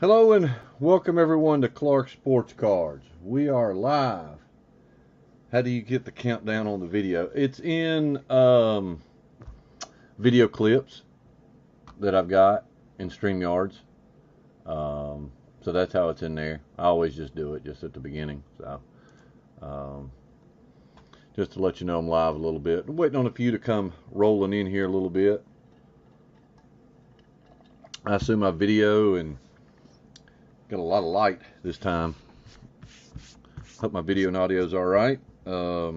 Hello and welcome everyone to Clark Sports Cards. We are live. How do you get the countdown on the video? It's in video clips that I've got in StreamYards. So that's how it's in there. I always just do it just at the beginning. So just to let you know I'm live a little bit. I'm waiting on a few to come rolling in here a little bit. I assume my video and got a lot of light this time. Hope my video and audio is all right. A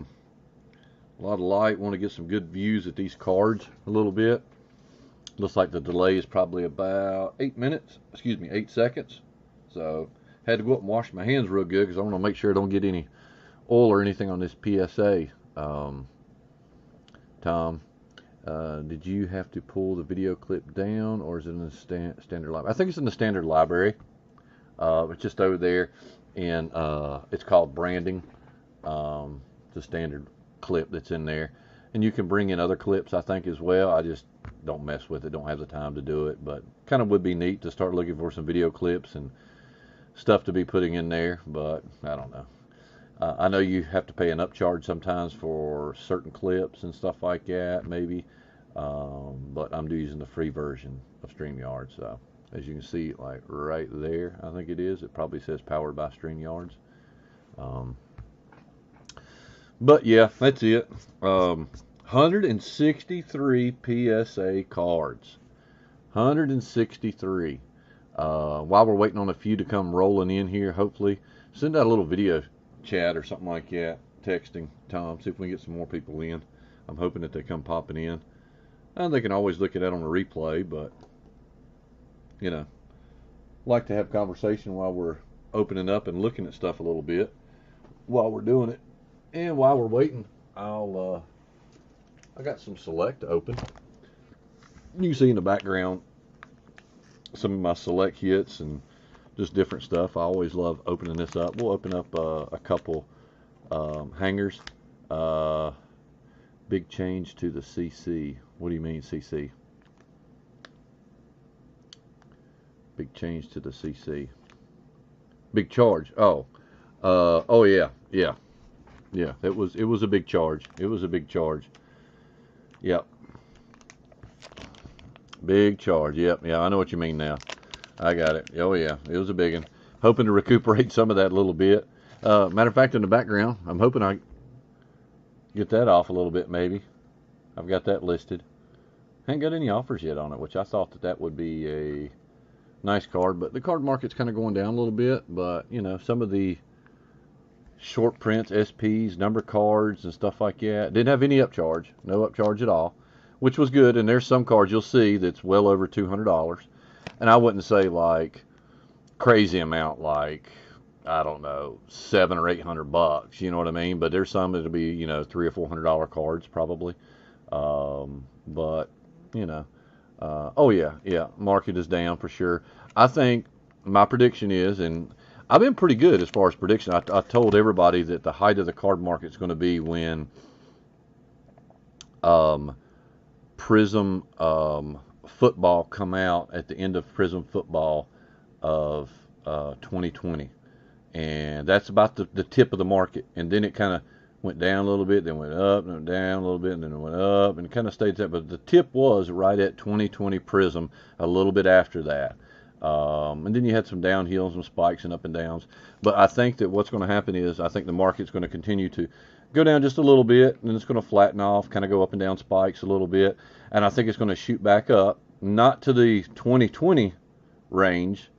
lot of light. Want to get some good views at these cards a little bit. Looks like the delay is probably about 8 minutes. Excuse me, 8 seconds. So had to go up and wash my hands real good because I want to make sure I don't get any oil or anything on this PSA. Tom, did you have to pull the video clip down, or is it in the standard library? I think it's in the standard library. It's just over there, and it's called branding. It's a standard clip that's in there, and you can bring in other clips, I think, as well. I just don't mess with it, don't have the time to do it, but kind of would be neat to start looking for some video clips and stuff to be putting in there, but I don't know. I know you have to pay an upcharge sometimes for certain clips and stuff like that, maybe, but I'm using the free version of StreamYards. So as you can see, like right there, I think it is. It probably says powered by StreamYards. But yeah, that's it. 163 PSA cards. 163. While we're waiting on a few to come rolling in here, hopefully, send out a little video chat or something like that. Texting Tom, see if we can get some more people in. I'm hoping that they come popping in. They can always look at that on the replay, but you know, like to have conversation while we're opening up and looking at stuff a little bit while we're doing it. And while we're waiting, I got some Select to open. You can see in the background some of my Select hits and just different stuff. I always love opening this up. We'll open up a couple hangers. Big change to the CC. What do you mean CC? Big change to the CC. Big charge. Oh yeah. It was a big charge. It was a big charge. Yep. Big charge. Yep. Yeah, I know what you mean now. I got it. Oh yeah, it was a big one. Hoping to recuperate some of that a little bit. Matter of fact, in the background, I'm hoping I get that off a little bit. Maybe I've got that listed. Haven't got any offers yet on it, which I thought that would be a nice card, but the card market's kind of going down a little bit. But you know, some of the short prints, SPs, number cards and stuff like that didn't have any upcharge, no upcharge at all, which was good. And there's some cards you'll see that's well over $200, and I wouldn't say like crazy amount, like I don't know, $700 or $800, you know what I mean? But there's some that'll be, you know, $300 or $400 cards probably. But you know, oh yeah, market is down for sure. I think my prediction is, and I've been pretty good as far as prediction. I told everybody that the height of the card market is going to be when Prism football come out at the end of Prism football of 2020, and that's about the tip of the market. And then it kind of went down a little bit, then went up, and down a little bit, and then it went up, and it kind of stayed there. But the tip was right at 2020 Prism, a little bit after that. And then you had some downhills, some spikes and up and downs. But I think that what's going to happen is I think the market's going to continue to go down just a little bit, and then it's going to flatten off, kind of go up and down spikes a little bit. And I think it's going to shoot back up, not to the 2020 range,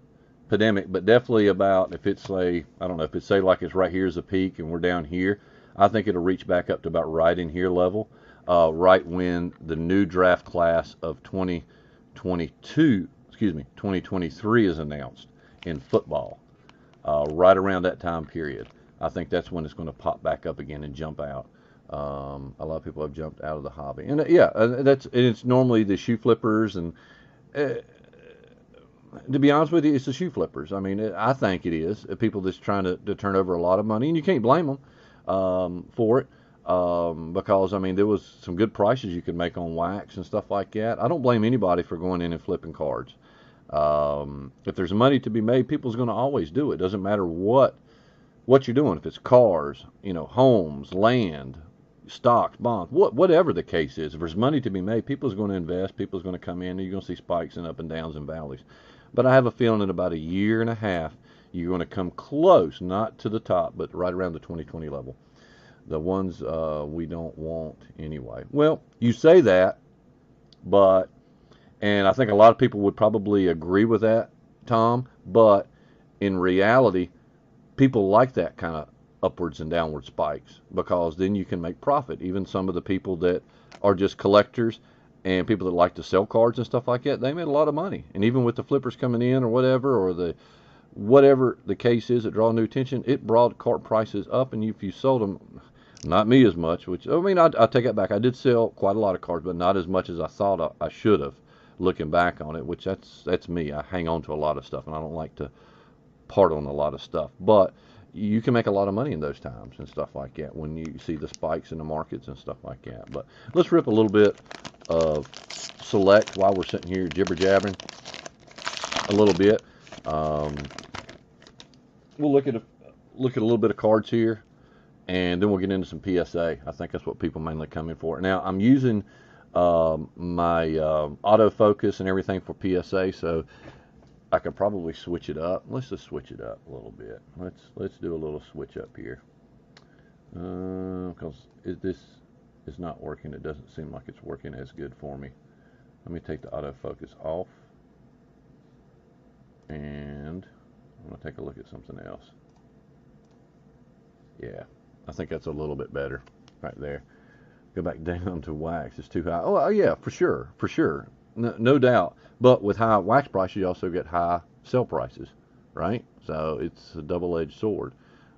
pandemic, but definitely about, if it's say, I don't know, if it's say like it's right here is a peak and we're down here, I think it'll reach back up to about right in here level, right when the new draft class of 2023 is announced in football, right around that time period. I think that's when it's going to pop back up again and jump out. A lot of people have jumped out of the hobby, and it's normally the shoe flippers, and to be honest with you, it's the shoe flippers. I mean, I think it is people that's trying to turn over a lot of money, and you can't blame them for it. Because I mean there was some good prices you could make on wax and stuff like that. I don't blame anybody for going in and flipping cards. If there's money to be made, people's going to always do it. Doesn't matter what you're doing. If it's cars, homes, land, stocks, bonds, whatever the case is. If there's money to be made, people's going to invest. People's going to come in. And you're going to see spikes and up and downs and valleys. But I have a feeling in about a year and a half, you're going to come close, not to the top, but right around the 2020 level. The ones we don't want anyway. Well, you say that, and I think a lot of people would probably agree with that, Tom, but in reality, people like that kind of upwards and downward spikes because then you can make profit. Even some of the people that are just collectors and people that like to sell cards and stuff like that, they made a lot of money. And even with the flippers coming in or whatever the case is that draw new attention, it brought card prices up. And if you sold them, not me as much, which, I mean, I take it back. I did sell quite a lot of cards, but not as much as I thought I should have, looking back on it, which that's me. I hang on to a lot of stuff, and I don't like to part on a lot of stuff. But you can make a lot of money in those times and stuff like that when you see the spikes in the markets and stuff like that. But let's rip a little bit of select while we're sitting here jibber-jabbering a little bit. We'll look at a little bit of cards here, and then we'll get into some PSA. I think that's what people mainly come in for. Now, I'm using my autofocus and everything for PSA, so I could probably switch it up. Let's just switch it up a little bit. Let's do a little switch up here. Because this is not working. It doesn't seem like it's working as good for me. Let me take the autofocus off. And I'm going to take a look at something else. Yeah, I think that's a little bit better right there. Go back down to wax. It's too high. Oh, yeah, for sure. No doubt. But with high wax prices, you also get high sell prices, right? So it's a double-edged sword.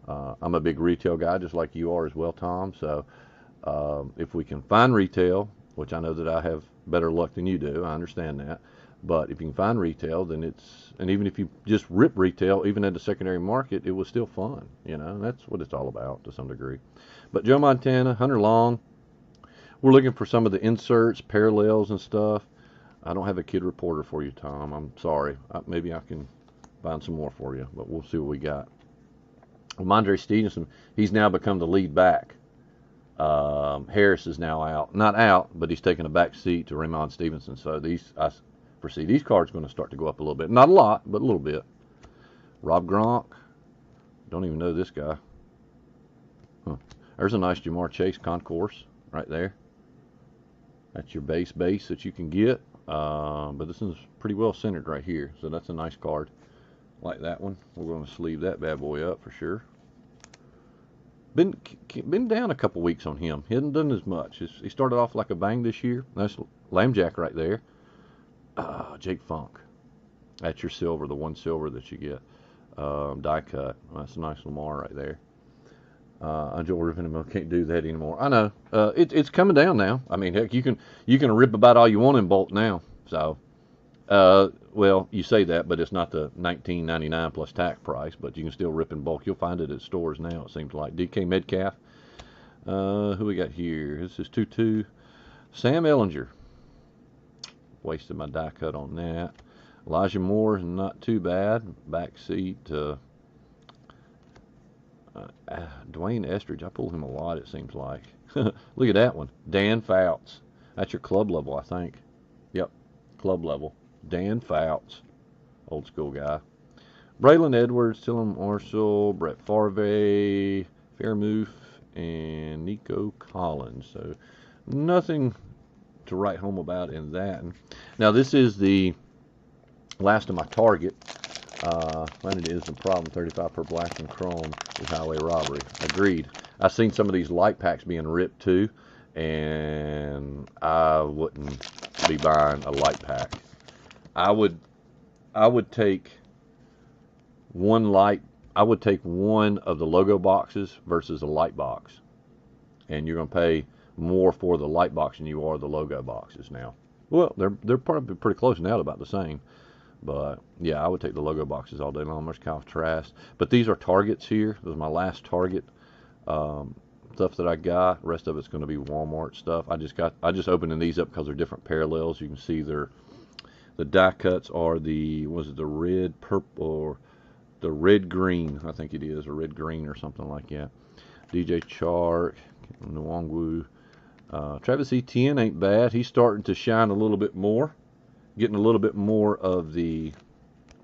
I'm a big retail guy, just like you are as well, Tom. So if we can find retail, which I know that I have better luck than you do, I understand that. But if you can find retail, then and even if you just rip retail, even at the secondary market, it was still fun, and that's what it's all about to some degree. But Joe Montana, Hunter Long, we're looking for some of the inserts, parallels and stuff. I don't have a kid reporter for you, Tom. I'm sorry. Maybe I can find some more for you, but we'll see what we got. Mondre Stevenson, he's now become the lead back. Harris is now out. Not out, but he's taking a back seat to Raymond Stevenson. So I foresee these cards going to start to go up a little bit. Not a lot, but a little bit. Rob Gronk. Don't even know this guy. Huh. There's a nice Jamar Chase concourse right there. That's your base that you can get. But this is pretty well centered right here. So that's a nice card. Like that one. We're going to sleeve that bad boy up for sure. Been down a couple weeks on him. He hasn't done as much. He started off like a bang this year. Nice Lambjack right there. Jake Funk. That's your silver, the one silver that you get. Die cut. That's a nice Lamar right there. Joel Rivenville can't do that anymore. I know. It's coming down now. I mean, heck, you can rip about all you want in bulk now. So, well, you say that, but it's not the $19.99 plus tax price. But you can still rip in bulk. You'll find it at stores now. It seems like DK Metcalf. Who we got here? This is 2-2. Sam Ellinger. Wasted my die cut on that. Elijah Moore is not too bad. Back seat. Dwayne Estridge. I pull him a lot, it seems like. Look at that one. Dan Fouts. That's your club level, I think. Yep, club level. Dan Fouts. Old school guy. Braylon Edwards, Tillum Marshall, Brett Favre, Fairmouth, and Nico Collins. So nothing to write home about in that. Now this is the last of my target. And it is the problem. 35 per black and chrome is highway robbery. Agreed. I've seen some of these light packs being ripped too, and I wouldn't be buying a light pack. I would take one light. I would take one of the logo boxes versus a light box, and you're going to pay more for the light box than you are the logo boxes now. Well, they're probably pretty close now, about the same. But yeah, I would take the logo boxes all day long. There's Kyle Trask. But these are targets here. This is my last target stuff that I got. The rest of it's going to be Walmart stuff. I just opening these up because they're different parallels. You can see the The die cuts are the, was it the red, purple, or the red green? I think it is, a red green or something like that. DJ Chark, Nwangwu. Travis Etienne ain't bad. He's starting to shine a little bit more, getting a little bit more of the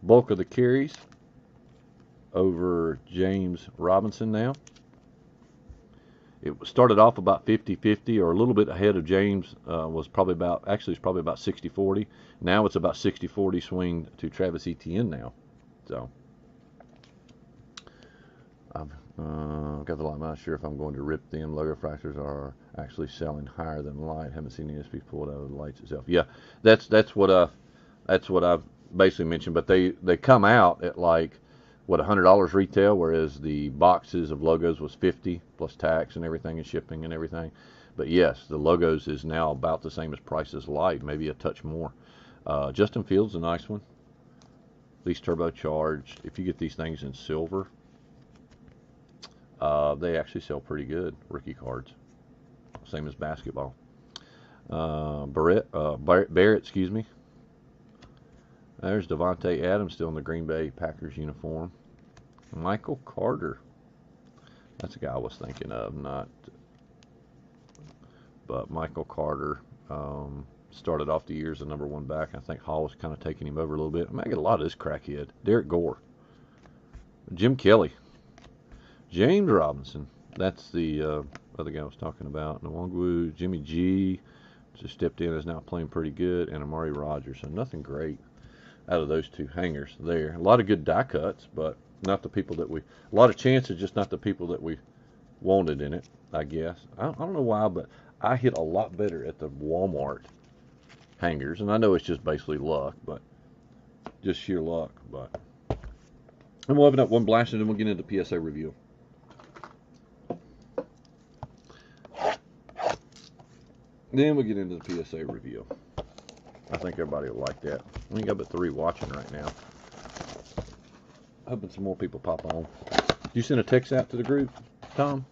bulk of the carries over James Robinson now. It started off about 50-50, or a little bit ahead of James. Was probably about, actually it's probably about 60-40. Now it's about 60-40 swing to Travis Etienne now. So I've got the light. I'm not sure if I'm going to rip them. Logo fractors are actually selling higher than light. Haven't seen the SP pulled out of the lights itself. Yeah, that's what I've basically mentioned. But they come out at like, what, $100 retail, whereas the boxes of logos was $50 plus tax and everything and shipping and everything. But yes, the logos is now about the same as price as light, maybe a touch more. Justin Fields, a nice one. These turbocharged. If you get these things in silver, they actually sell pretty good. Rookie cards, same as basketball. Barrett, excuse me. There's Devontae Adams still in the Green Bay Packers uniform. Michael Carter. That's the guy I was thinking of, but Michael Carter started off the year as the #1 back. I think Hall was kind of taking him over a little bit. I mean, I get a lot of this crackhead. Derek Gore. Jim Kelly. James Robinson. That's the other guy I was talking about. Nwangwu. Jimmy G. Just stepped in, is now playing pretty good. And Amari Rogers. So nothing great out of those two hangers there. A lot of good die cuts, but not the people that a lot of chances, just not the people that we wanted in it, I guess. I don't know why, but I hit a lot better at the Walmart hangers, and I know it's just basically luck, but just sheer luck. But and we'll open up one blast, and then we'll get into the PSA review. Then we'll get into the PSA review. I think everybody will like that. We got but 3 watching right now. Hoping some more people pop on. You send a text out to the group, Tom?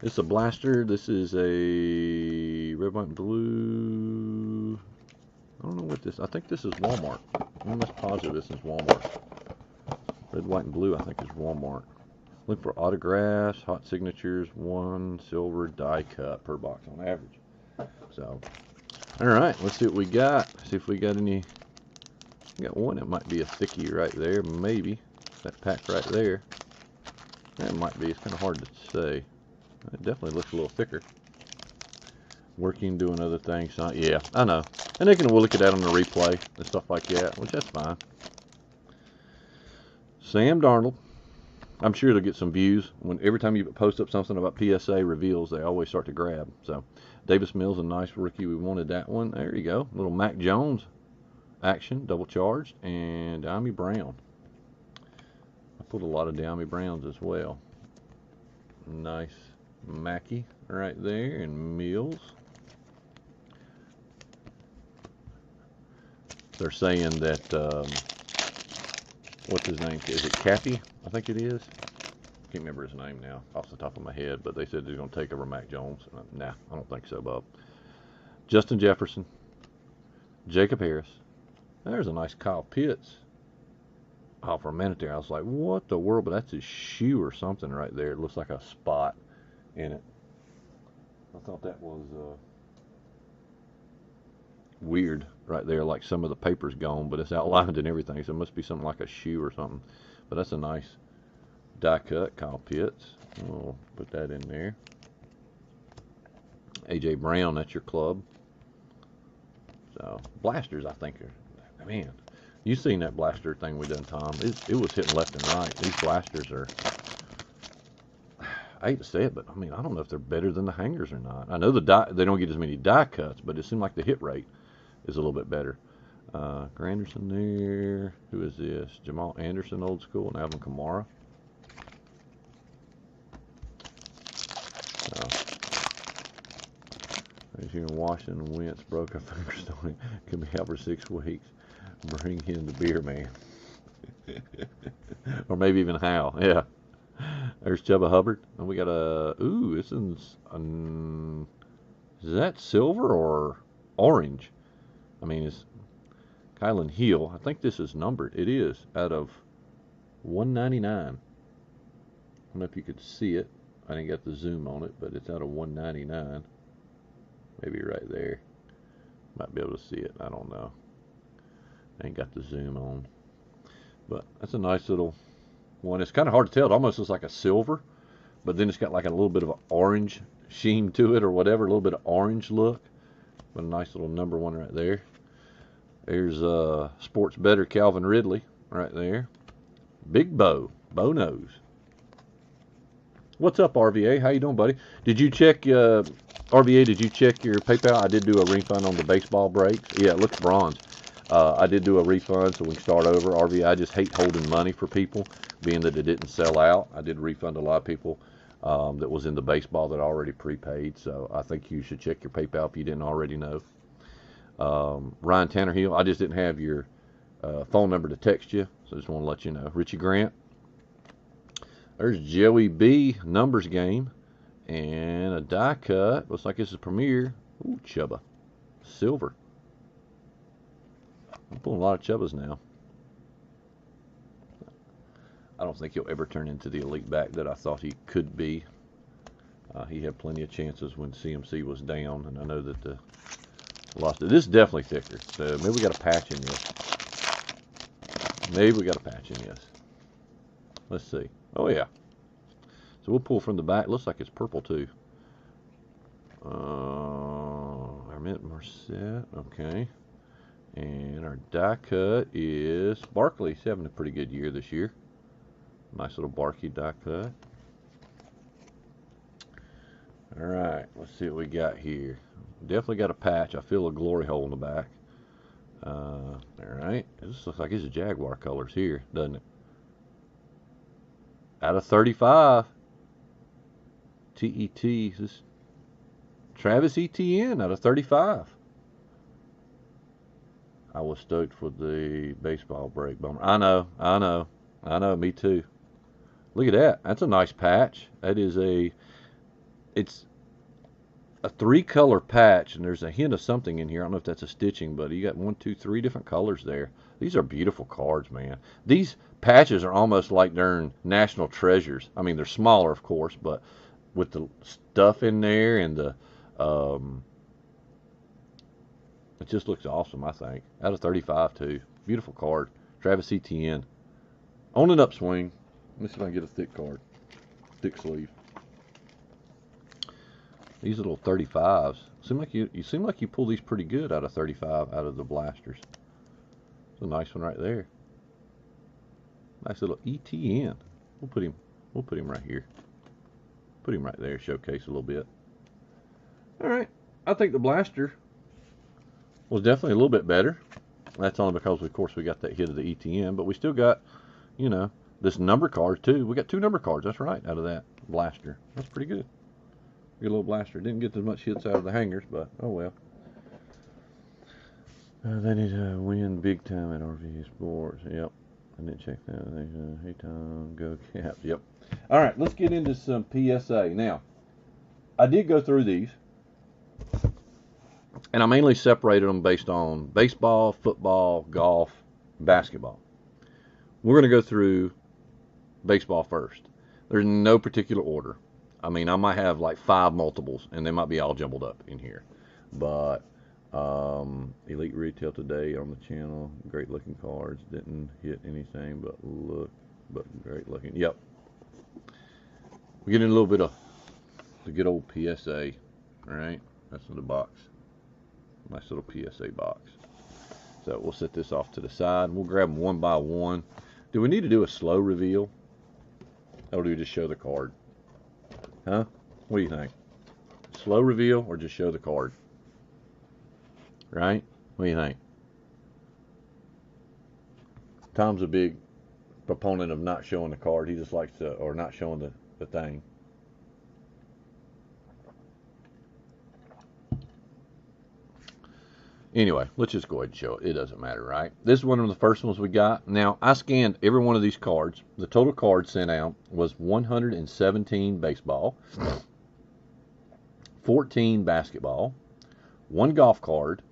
It's a blaster. This is a red, white, and blue. I don't know what this. I think this is Walmart. I'm almost positive this is Walmart. Red, white, and blue, I think, is Walmart. Look for autographs, hot signatures, 1 silver die cut per box on average. So, all right, let's see what we got. See if we got any. We got one that might be a thickie right there, maybe. That pack right there. That might be. It's kind of hard to say. It definitely looks a little thicker. Working, doing other things. Yeah, I know. And we'll look at that on the replay and stuff like that, which that's fine. Sam Darnold. I'm sure it'll get some views. Every time you post up something about PSA reveals, they always start to grab. So, Davis Mills, a nice rookie. We wanted that one. There you go. Little Mac Jones action, double charged, and Dyami Brown. I put a lot of Dyami Browns as well. Nice Mackey right there, and Mills. They're saying that, what's his name? Is it Cappy? I think it is. Can't remember his name now off the top of my head, but they said they're going to take over Mac Jones. Nah, I don't think so, Bob. Justin Jefferson. Jacob Harris. There's a nice Kyle Pitts. Oh, for a minute there, I was like, what the world? But that's his shoe or something right there. It looks like a spot in it. I thought that was weird right there, like some of the paper's gone, but it's outlined and everything, so it must be something like a shoe or something. But that's a nice die cut, Kyle Pitts. We'll put that in there. AJ Brown, that's your club. So blasters, I think, are, man, you seen that blaster thing we done, Tom? It was hitting left and right. These blasters are, I hate to say it, but I mean, I don't know if they're better than the hangers or not. I know they don't get as many die cuts, but it seemed like the hit rate is a little bit better. Granderson there. Who is this? Jamal Anderson, old school, and Alvin Kamara. He's here in Washington. Wentz broke a fingerstone. Could be out for 6 weeks. Bring in the beer man. Or maybe even Hal. Yeah. There's Chuba Hubbard. And we got a. Ooh, this is that silver or orange. I mean, it's Kylan Hill. I think this is numbered. It is out of 199. I don't know if you could see it. I didn't get the zoom on it, but it's out of 199. Maybe right there. Might be able to see it. I don't know. I ain't got the zoom on. But that's a nice little one. It's kind of hard to tell. It almost looks like a silver, but then it's got like a little bit of an orange sheen to it or whatever, a little bit of orange look. But a nice little number one right there. There's Sports Better Calvin Ridley right there. Big Bo Nose. What's up, RVA? How you doing, buddy? Did you check, RVA, did you check your PayPal? I did do a refund on the baseball breaks. Yeah, it looks bronze. I did do a refund so we can start over. RVA, I just hate holding money for people, being that it didn't sell out. I did refund a lot of people that was in the baseball that already prepaid, so I think you should check your PayPal if you didn't already know. Ryan Tannerhill, I just didn't have your phone number to text you, so I just want to let you know. Richie Grant. There's Joey B, numbers game, and a die cut. Looks like this is Premier. Ooh, Chubba. Silver. I'm pulling a lot of Chubbas now. I don't think he'll ever turn into the elite back that I thought he could be. He had plenty of chances when CMC was down, and I know that the lost it. This is definitely thicker, so maybe we got a patch in this. Maybe we got a patch in this. Let's see. Oh, yeah. So we'll pull from the back. Looks like it's purple, too. Armit Marset. Okay. And our die cut is Barkley. He's having a pretty good year this year. Nice little Barkley die cut. All right. Let's see what we got here. Definitely got a patch. I feel a glory hole in the back. All right. This looks like it's a Jaguar colors here, doesn't it? Out of 35. TET. This Travis Etienne out of 35. I was stoked for the baseball break bummer. I know, me too. Look at that. That's a nice patch. That is it's a 3-color patch, and there's a hint of something in here. I don't know if that's a stitching, but you got 1, 2, 3 different colors there. These are beautiful cards, man. These patches are almost like they're national treasures. I mean, they're smaller, of course, but with the stuff in there and the it just looks awesome, I think. Out of 35, too. Beautiful card. Travis Etienne. On an upswing. Let me see if I can get a thick card. Thick sleeve. These little 35s. You seem like you pull these pretty good out of 35 out of the blasters. It's a nice one right there. Nice little ETN. We'll put him right here. Put him right there, showcase a little bit. Alright. I think the blaster was definitely a little bit better. That's only because, of course, we got that hit of the ETN, but we still got, you know, this number card, too. We got 2 number cards, that's right, out of that blaster. That's pretty good. Good little blaster. Didn't get as much hits out of the hangers, but oh well. They need to win big time at RV Sports. Yep. I didn't check that. Hey, Tom, go Caps. Yep. All right, let's get into some PSA. Now, I did go through these, and I mainly separated them based on baseball, football, golf, basketball. We're going to go through baseball first. There's no particular order. I mean, I might have like 5 multiples, and they might be all jumbled up in here. But Elite Retail today on the channel, great looking cards. Didn't hit anything, but great looking. Yep. We get in a little bit of the good old PSA. All right, that's in the box. Nice little PSA box. So we'll set this off to the side. We'll grab them one by one. Do we need to do a slow reveal? Or do we just show the card? Huh? What do you think? Slow reveal or just show the card? Right? What do you think? Tom's a big proponent of not showing the card. He just likes to, or not showing the thing. Anyway, let's just go ahead and show it. It doesn't matter, right? This is one of the first ones we got. Now, I scanned every one of these cards. The total cards sent out was 117 baseball, 14 basketball, 1 golf card,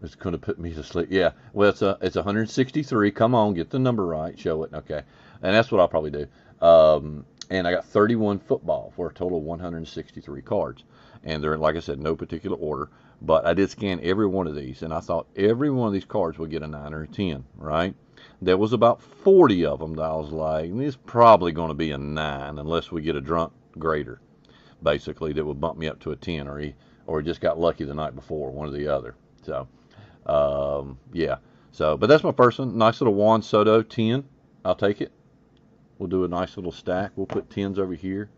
It's going to put me to sleep. Yeah. Well, it's 163. Come on, get the number right. Show it. Okay. And that's what I'll probably do. And I got 31 football for a total of 163 cards. And they're, like I said, no particular order. But I did scan every one of these, and I thought every one of these cards would get a 9 or a 10, right? There was about 40 of them that I was like, this is probably going to be a 9 unless we get a drunk grader, basically, that would bump me up to a 10, or he just got lucky the night before, one or the other. So, yeah. So, but that's my first one. Nice little Juan Soto 10. I'll take it. We'll do a nice little stack. We'll put 10s over here.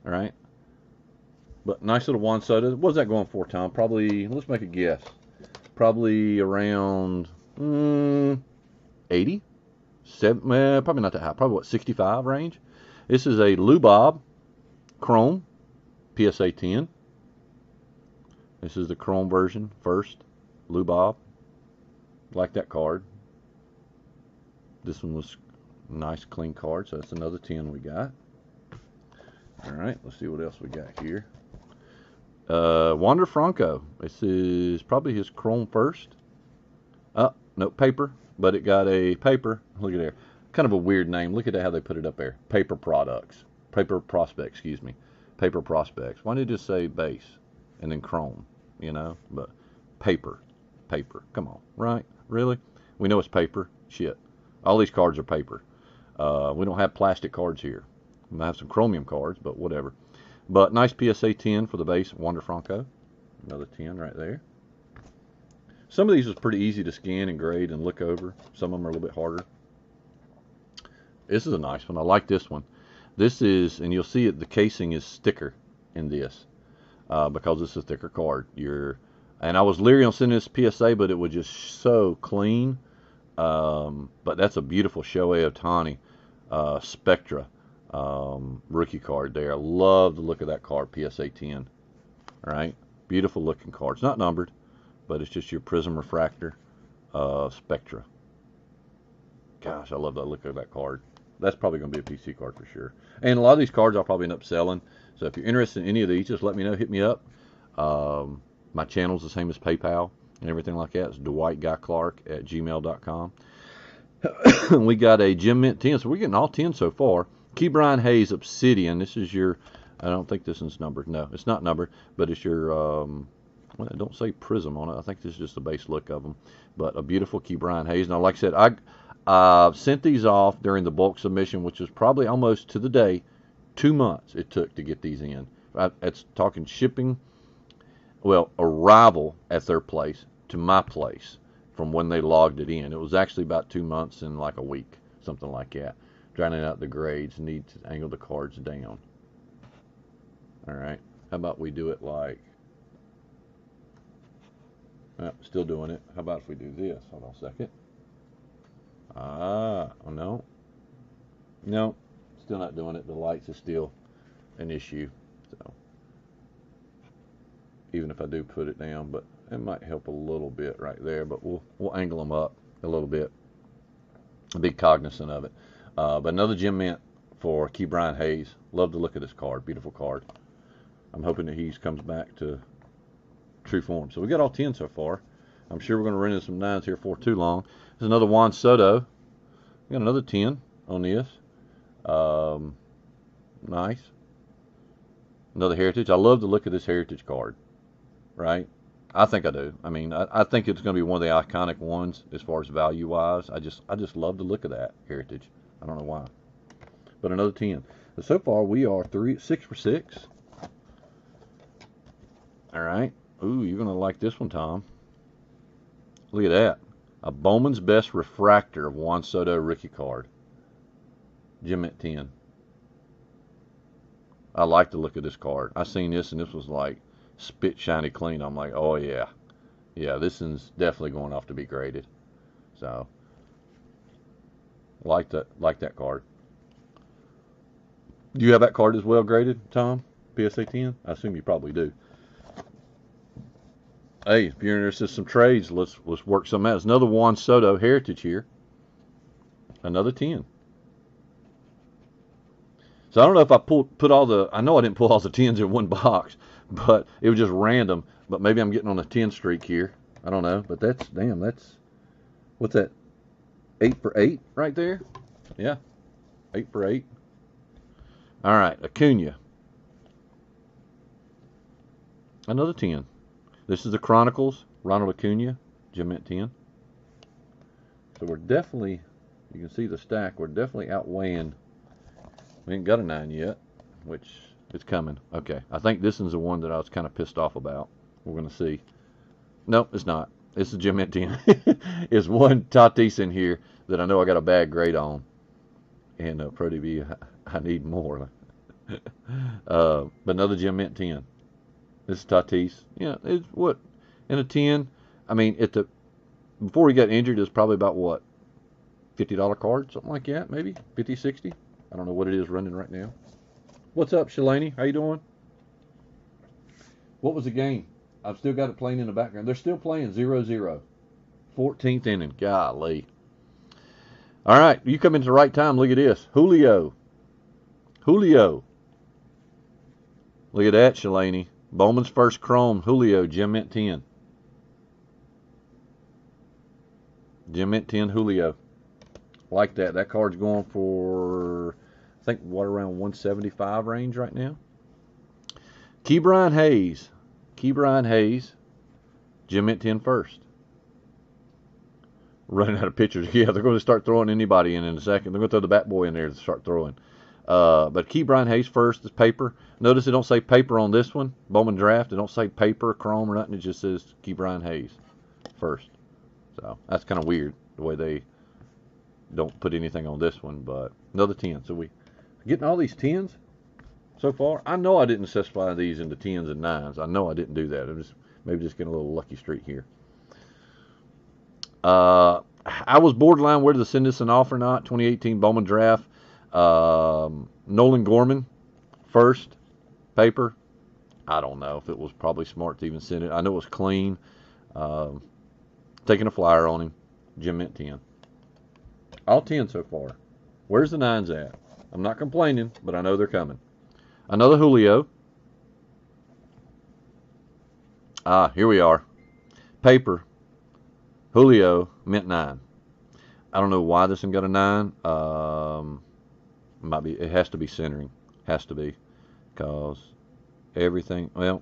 All right. But nice little Juan Soto. What's that going for, Tom? Probably, let's make a guess. Probably around 80? Probably not that high. Probably, what, 65 range? This is a Lubob Chrome PSA 10. This is the Chrome version first. Lubob. Like that card. This one was a nice, clean card, so that's another 10 we got. All right, let's see what else we got here. Wander Franco. This is probably his Chrome first. Oh, no, paper, but it got a paper. Look at there. Kind of a weird name. Look at how they put it up there. Paper Products. Paper Prospects, excuse me. Paper Prospects. Why did it just say base and then Chrome, you know? But paper. Paper. Come on, right? Really? We know it's paper. Shit. All these cards are paper. We don't have plastic cards here. We might have some chromium cards, but whatever. But nice PSA 10 for the base, Wander Franco. Another 10 right there. Some of these was pretty easy to scan and grade and look over. Some of them are a little bit harder. This is a nice one. I like this one. This is, and you'll see it, the casing is thicker in this because it's a thicker card. And I was leery on sending this PSA, but it was just so clean. But that's a beautiful Shohei Ohtani Spectra rookie card there. I love the look of that card, PSA 10. All right, beautiful looking card. It's not numbered, but it's just your prism refractor Spectra. Gosh, I love the look of that card. That's probably going to be a PC card for sure. And a lot of these cards I'll probably end up selling. So if you're interested in any of these, just let me know. Hit me up. My channel's the same as PayPal and everything like that. It's DwightGuyClark@gmail.com. We got a Gem Mint 10, so we're getting all 10 so far. Ke'Bryan Hayes Obsidian. This is your, I don't think this is numbered. No, it's not numbered, but it's your, well, I don't say prism on it. I think this is just the base look of them. But a beautiful Ke'Bryan Hayes. Now, like I said, I sent these off during the bulk submission, which was probably almost to the day, 2 months it took to get these in. It's talking shipping, well, arrival at their place to my place from when they logged it in. It was actually about 2 months and like a week, something like that. Drowning out the grades, need to angle the cards down. All right, how about we do it like, still doing it. How about if we do this? Hold on a second. Oh no. No, still not doing it. The lights is still an issue. So even if I do put it down, but it might help a little bit right there, but we'll angle them up a little bit. Be cognizant of it. But another Gem Mint for Ke'Bryan Hayes. Love the look of this card. Beautiful card. I'm hoping that he comes back to true form. So we got all 10 so far. I'm sure we're going to run into some 9s here for too long. There's another Juan Soto. We got another 10 on this. Nice. Another Heritage. I love the look of this Heritage card. Right? I think I do. I mean, I think it's going to be one of the iconic ones as far as value-wise. I just love the look of that Heritage. I don't know why. But another 10. So far, we are 6 for 6. All right. Ooh, you're going to like this one, Tom. Look at that. A Bowman's Best Refractor of Juan Soto rookie card. Gem Mint 10. I like the look of this card. I seen this, and this was like spit shiny clean. I'm like, oh, yeah. Yeah, this is definitely going off to be graded. So, like that card. Do you have that card as well graded, Tom? PSA 10? I assume you probably do. Hey, if you're interested in some trades, let's work some out. There's another Juan Soto Heritage here. Another 10. So I don't know if I put all the, I know I didn't pull all the 10s in one box, but it was just random. But maybe I'm getting on a 10 streak here. I don't know, but that's, damn, that's, what's that? 8 for 8 right there? Yeah, 8 for 8. All right, Acuna. Another 10. This is the Chronicles, Ronald Acuna, Gem Mint 10. So we're definitely, you can see the stack, we're definitely outweighing. We ain't got a 9 yet, which is coming. Okay, I think this is the one that I was kind of pissed off about. We're going to see. Nope, it's not. It's a Gem Mint 10. It's one Tatis in here that I know I got a bad grade on. And Pro DB, I need more. But another Gem Mint 10. This is Tatis. Yeah, it's what? In a 10, I mean, before he got injured, it was probably about what? $50 card, something like that, maybe? 50, 60? I don't know what it is running right now. What's up, Shalani? How you doing? What was the game? I've still got it playing in the background. They're still playing 0-0. 14th inning. Golly. All right, you come into the right time. Look at this. Julio. Julio. Look at that, Shalani. Bowman's first chrome. Julio, Gem Mint 10. Gem Mint 10, Julio. Like that. That card's going for, I think, what, around 175 range right now. Ke'Bryan Hayes. Ke'Bryan Hayes. Gem Mint 10 first. Running out of pitchers. Yeah, they're going to start throwing anybody in a second. They're going to throw the bat boy in there to start throwing. But Ke'Bryan Hayes first is paper. Notice it don't say paper on this one. Bowman Draft. It don't say paper, chrome, or nothing. It just says Ke'Bryan Hayes first. So that's kind of weird the way they don't put anything on this one. But another 10. So we getting all these 10s so far. I know I didn't specify these into 10s and 9s. I know I didn't do that. I'm just maybe just getting a little lucky streak here. I was borderline whether to send this an off or not. 2018 Bowman Draft. Nolan Gorman first paper. I don't know if it was probably smart to even send it. I know it was clean. Taking a flyer on him. Gem Mint 10. All 10 so far. Where's the 9s at? I'm not complaining, but I know they're coming. Another Julio. Here we are. Paper. Julio, Mint 9. I don't know why this one got a 9. Might be. It has to be centering. Has to be. Because everything, well,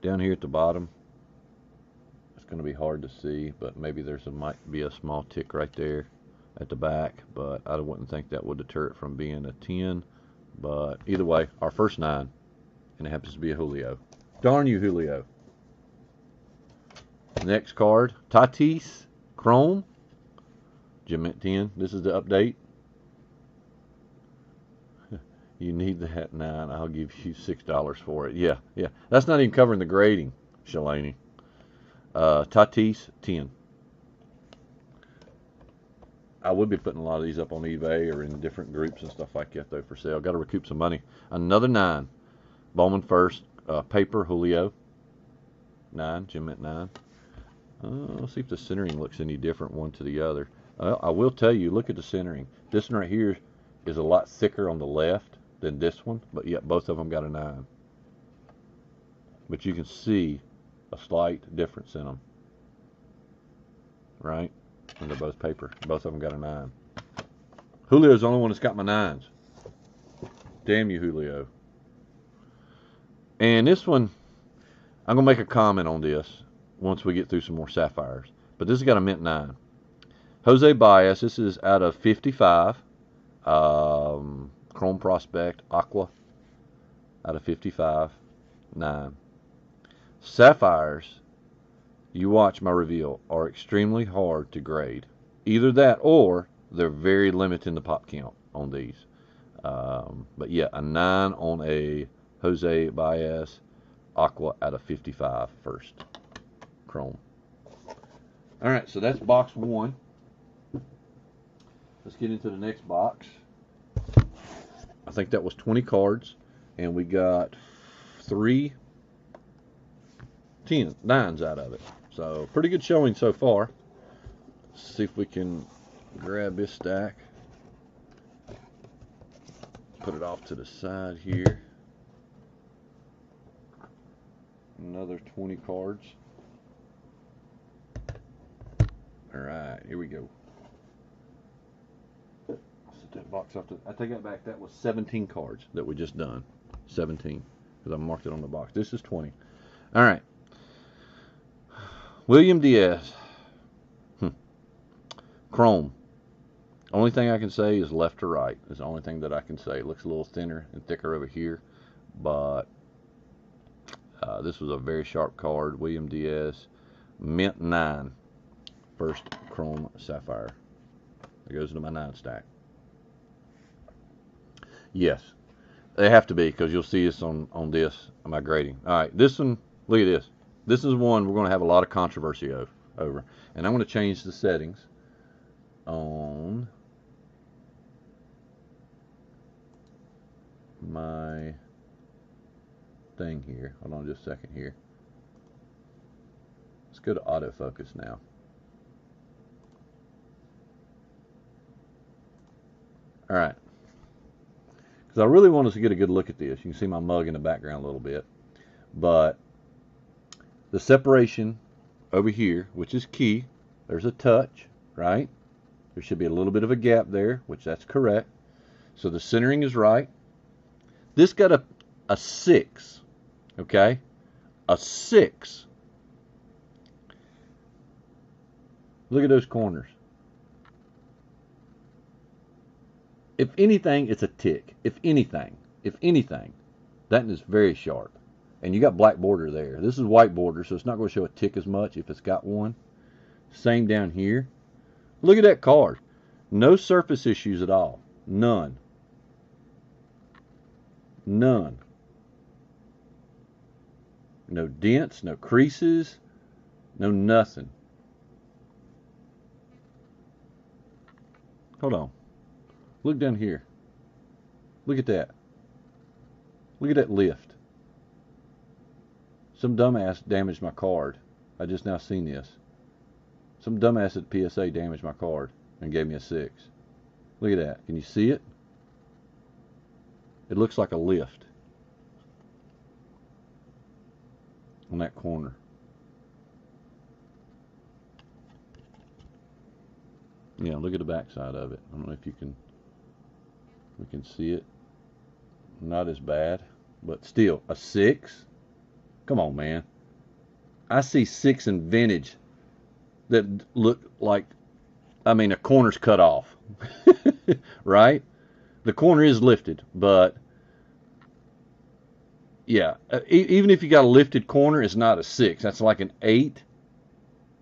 down here at the bottom, it's going to be hard to see, but maybe might be a small tick right there at the back, but I wouldn't think that would deter it from being a 10. But either way, our first 9, and it happens to be a Julio. Darn you, Julio. Next card, Tatis, Chrome, Gem Mint 10. This is the update. You need that 9. I'll give you $6 for it. Yeah. That's not even covering the grading, Shalani. Tatis, 10. I would be putting a lot of these up on eBay or in different groups and stuff like that, though, for sale. Got to recoup some money. Another 9. Bowman first. Paper, Julio. 9, Gem Mint 9. Let's see if the centering looks any different one to the other. I will tell you, look at the centering. This one right here is a lot thicker on the left than this one, but yet both of them got a 9. But you can see a slight difference in them, right? And they're both paper. Both of them got a 9. Julio's the only one that's got my 9s. Damn you, Julio. And this one, I'm going to make a comment on this once we get through some more sapphires. But this has got a Mint 9. Jose Baez, this is out of 55. Chrome Prospect, Aqua, out of 55. 9. Sapphires, you watch my reveal, are extremely hard to grade. Either that or they're very limited in the pop count on these. But yeah, a 9 on a Jose Baez Aqua out of 55 first. Chrome. All right, so that's box 1. Let's get into the next box. I think that was 20 cards, and we got 3 9s out of it. So pretty good showing so far. Let's see if we can grab this stack. Put it off to the side here. Another 20 cards. right, here we go. Set that box off. I take that back. That was 17 cards that we just done. 17, because I marked it on the box. This is 20. All right. William Diaz. Chrome. Only thing I can say is left to right. Is the only thing that I can say. It looks a little thinner and thicker over here, but this was a very sharp card. William Diaz, mint 9, first chrome sapphire. That goes into my 9 stack. Yes, they have to be, because you'll see this on this, my grading. All right, this one, look at this. This is one we're going to have a lot of controversy over. And I'm going to change the settings on my thing here. Hold on just a second here. Let's go to autofocus now. All right. Because I really want us to get a good look at this. You can see my mug in the background a little bit. But the separation over here, which is key, there's a touch, right? There should be a little bit of a gap there, which that's correct. So the centering is right. This got a 6, okay? A 6. Look at those corners. If anything, it's a tick. If anything, that is very sharp. And you got black border there. This is white border, so it's not going to show a tick as much if it's got one. Same down here. Look at that card. No surface issues at all. None. None. No dents, no creases, no nothing. Hold on. Look down here. Look at that. Look at that lift. Some dumbass damaged my card. I just now seen this. Some dumbass at PSA damaged my card and gave me a 6. Look at that. Can you see it? It looks like a lift on that corner. Yeah, look at the back side of it. I don't know if we can see it. Not as bad, but still a 6. Come on, man. I see 6 in vintage that look like, I mean, a corner's cut off. Right? The corner is lifted, but yeah, even if you got a lifted corner, it's not a 6. That's like an 8,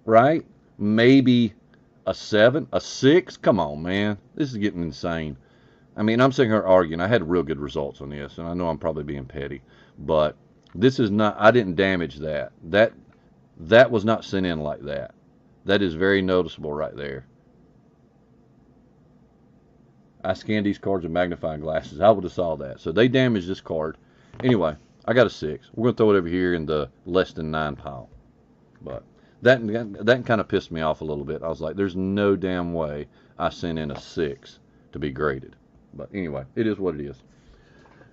right? Maybe a 7, a 6. Come on, man. This is getting insane. I mean, I'm sitting here arguing. I had real good results on this, and I know I'm probably being petty, but this is not, I didn't damage that. That was not sent in like that. That is very noticeable right there. I scanned these cards with magnifying glasses. I would have saw that. So they damaged this card. Anyway, I got a 6. We're going to throw it over here in the less than 9 pile. But that kind of pissed me off a little bit. I was like, there's no damn way I sent in a 6 to be graded. But anyway, it is what it is.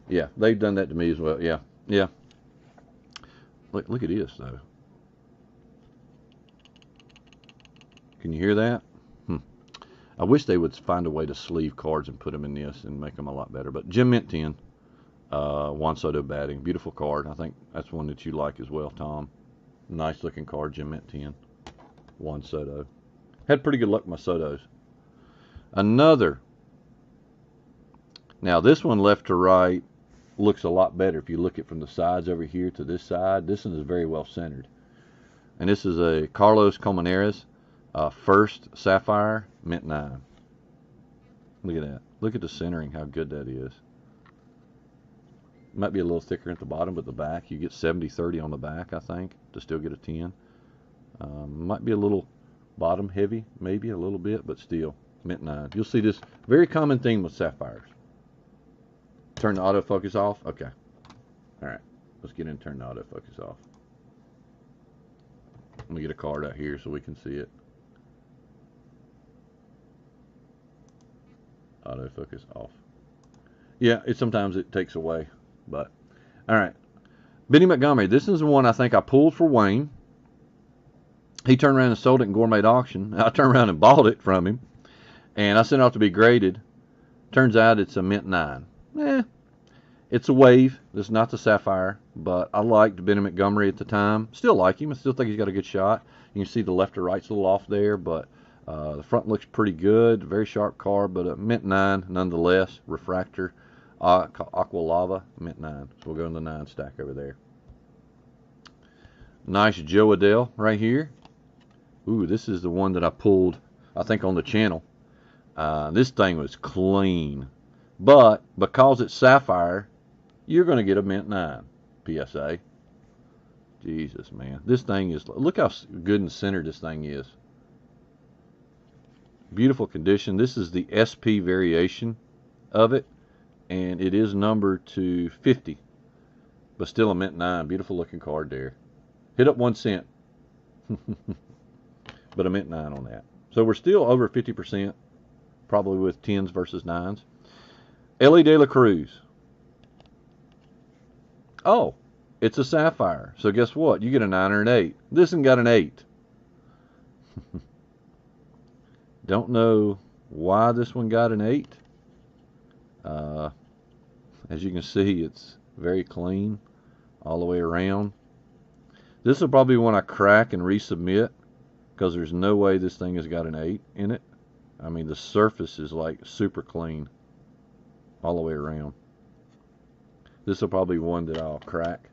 Yeah, they've done that to me as well. Yeah, yeah. Look at this, though. Can you hear that? I wish they would find a way to sleeve cards and put them in this and make them a lot better. But Jim Mint 10, Juan Soto batting. Beautiful card. I think that's one that you like as well, Tom. Nice looking card, Jim Mint 10. Juan Soto. Had pretty good luck with my Sotos. Another. Now this one left to right looks a lot better if you look at from the sides over here to this side. This one is very well centered. And this is a Carlos Colmenares. First sapphire, mint 9. Look at that. Look at the centering, how good that is. Might be a little thicker at the bottom, but the back, you get 70-30 on the back, I think, to still get a 10. Might be a little bottom heavy, maybe a little bit, but still, mint 9. You'll see this very common theme with sapphires. Turn the autofocus off? Okay. All right. Let's get in and turn the autofocus off. Let me get a card out here so we can see it. Autofocus off. Yeah, sometimes it takes away, but all right. Benny Montgomery. This is the one I think I pulled for Wayne. He turned around and sold it in Gourmet Auction. I turned around and bought it from him, and I sent it off to be graded. Turns out it's a mint 9. It's a wave. It's not the Sapphire, but I liked Ben Montgomery at the time. Still like him. I still think he's got a good shot. You can see the left to right's a little off there, but the front looks pretty good. Very sharp car, but a mint 9 nonetheless. Refractor, Aqua Lava, mint 9. So we'll go in the 9 stack over there. Nice Joe Adele right here. Ooh, this is the one that I pulled, I think, on the channel. This thing was clean, but because it's Sapphire, you're going to get a mint 9 PSA. Jesus, man. This thing is, look how good and centered this thing is. Beautiful condition. This is the SP variation of it, and it is numbered to 50, but still a mint 9. Beautiful looking card there. Hit up 1 cent, but a mint 9 on that. So we're still over 50%, probably with 10s versus 9s. Ellie De La Cruz. Oh, it's a Sapphire. So guess what? You get a 9 or an 8. This one got an 8. Don't know why this one got an 8. As you can see, it's very clean all the way around. This will probably be one I crack and resubmit, because there's no way this thing has got an 8 in it. I mean, the surface is like super clean all the way around. This will probably be one that I'll crack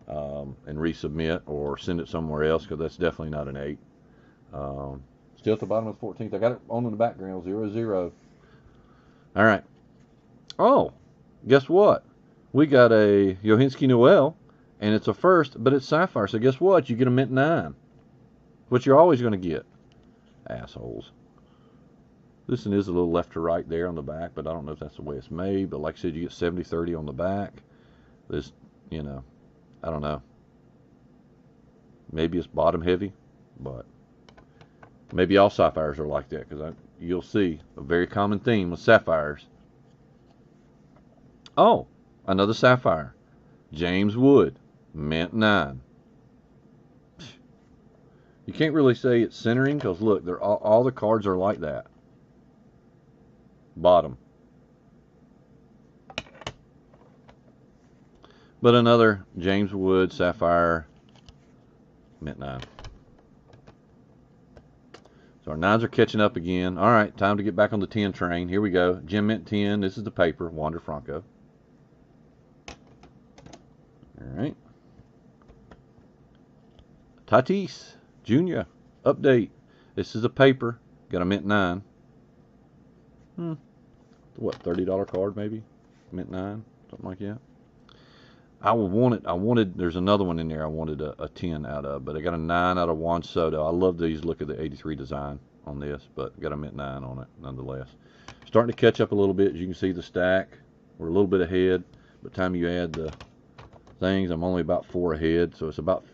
and resubmit or send it somewhere else, because that's definitely not an 8. Still at the bottom of the 14th. I got it on in the background, 0-0. All right. Oh, guess what? We got a Yohinski Noel, and it's a first, but it's Sapphire. So guess what? You get a mint 9, which you're always going to get. Assholes. This one is a little left to right there on the back, but I don't know if that's the way it's made. But like I said, you get 70-30 on the back. This, you know, I don't know. Maybe it's bottom heavy, but maybe all Sapphires are like that, because you'll see a very common theme with Sapphires. Oh, another Sapphire. James Wood, mint 9. You can't really say it's centering, because look, they're all the cards are like that. Bottom. But another James Wood Sapphire, mint 9. So our 9s are catching up again. All right, time to get back on the 10 train. Here we go. Gem mint 10. This is the paper. Wander Franco. All right. Tatis Jr. Update. This is a paper. Got a mint 9. What, $30 card maybe? Mint 9, something like that. I wanted, there's another one in there I wanted a 10 out of, but I got a 9 out of Juan Soto. I love these. Look at the 83 design on this, but got a mint 9 on it nonetheless. Starting to catch up a little bit. As you can see, the stack, we're a little bit ahead. By the time you add the things, I'm only about 4 ahead, so it's about,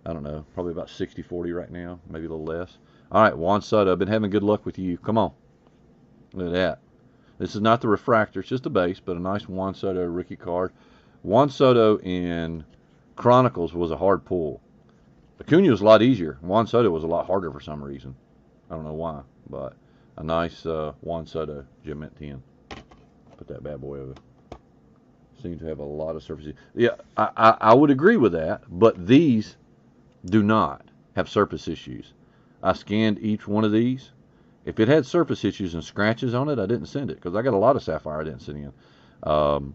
I don't know, probably about 60-40 right now, maybe a little less. All right, Juan Soto, I've been having good luck with you. Come on. Look at that. This is not the refractor, it's just a base, but a nice Juan Soto rookie card. Juan Soto in Chronicles was a hard pull. Acuna was a lot easier. Juan Soto was a lot harder for some reason. I don't know why, but a nice Juan Soto Gem Mint 10. Put that bad boy over. Seems to have a lot of surface. Yeah, I would agree with that, but these do not have surface issues. I scanned each one of these. If it had surface issues and scratches on it, I didn't send it, because I got a lot of Sapphire I didn't send in.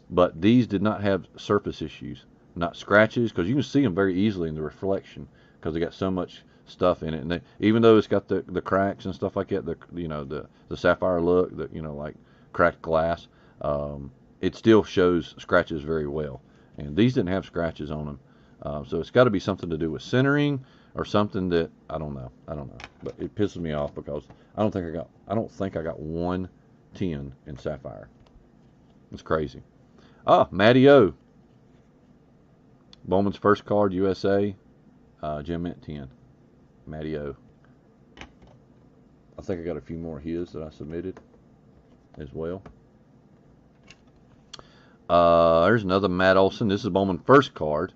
But these did not have surface issues, not scratches, because you can see them very easily in the reflection, because they got so much stuff in it. And even though it's got the cracks and stuff like that, the Sapphire look, like cracked glass, it still shows scratches very well. And these didn't have scratches on them, so it's got to be something to do with centering or something that I don't know. But it pisses me off, because I don't think I got 1 10 in Sapphire. It's crazy. Matty O. Bowman's first card, USA, Gem Mint 10. Matty O. I think I got a few more of his that I submitted as well. There's another Matt Olson. This is Bowman's first card.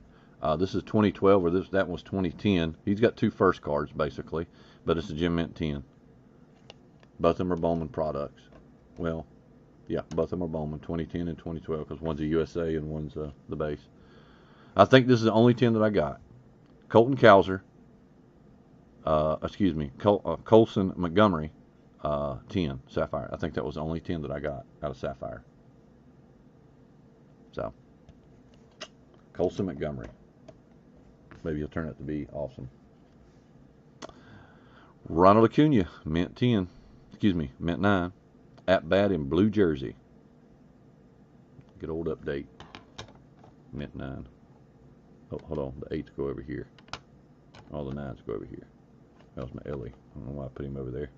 This is 2012, or that was 2010. He's got 2 first cards, basically, but it's a Gem Mint 10. Both of them are Bowman products. Well, yeah, both of them are Bowman, 2010 and 2012, because one's a USA and one's the base. I think this is the only 10 that I got. Colton Cowser, Colson Montgomery, 10, Sapphire. I think that was the only 10 that I got out of Sapphire. So, Colson Montgomery. Maybe he'll turn out to be awesome. Ronald Acuna, Mint 10. Mint 9. At bat in blue jersey. Good old update. Mint 9. Oh, hold on. The 8s go over here. All the 9s go over here. That was my Ellie. I don't know why I put him over there.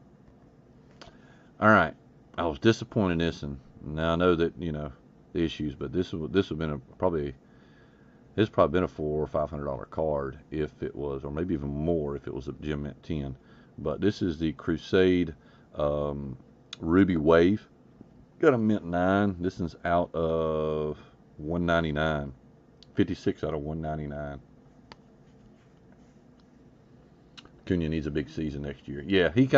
All right. I was disappointed in this, and now I know that, you know, the issues, but this would have been probably been a $400 or $500 card if it was, or maybe even more if it was a Gem Mint 10. But this is the Crusade Ruby Wave. Got a Mint 9. This is out of 199. 56 out of 199. Acuna needs a big season next year. Yeah, I think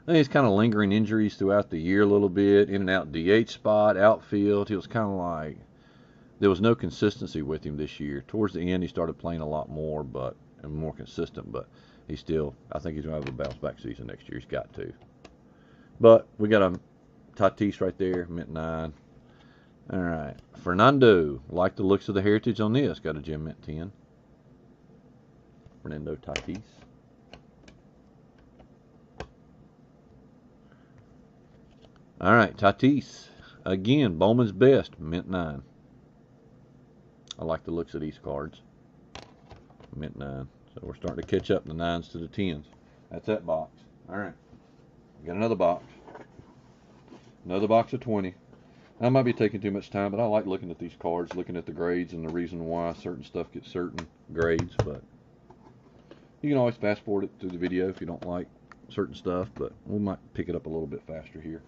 he's kind of lingering injuries throughout the year a little bit. In and out DH spot, outfield. He was kind of like, there was no consistency with him this year. Towards the end, he started playing a lot more, and more consistent. But he's still, I think he's going to have a bounce back season next year. He's got to. But we got a Tatis right there, Mint 9. All right, Fernando. Like the looks of the heritage on this. Got a Gem Mint 10. Fernando Tatis. All right, Tatis. Again, Bowman's Best, Mint 9. I like the looks of these cards. Mint 9. So we're starting to catch up the 9s to the 10s. That's that box. All right. We got another box. Another box of 20. I might be taking too much time, but I like looking at these cards, looking at the grades and the reason why certain stuff gets certain grades. But you can always fast forward it through the video if you don't like certain stuff, but we might pick it up a little bit faster here.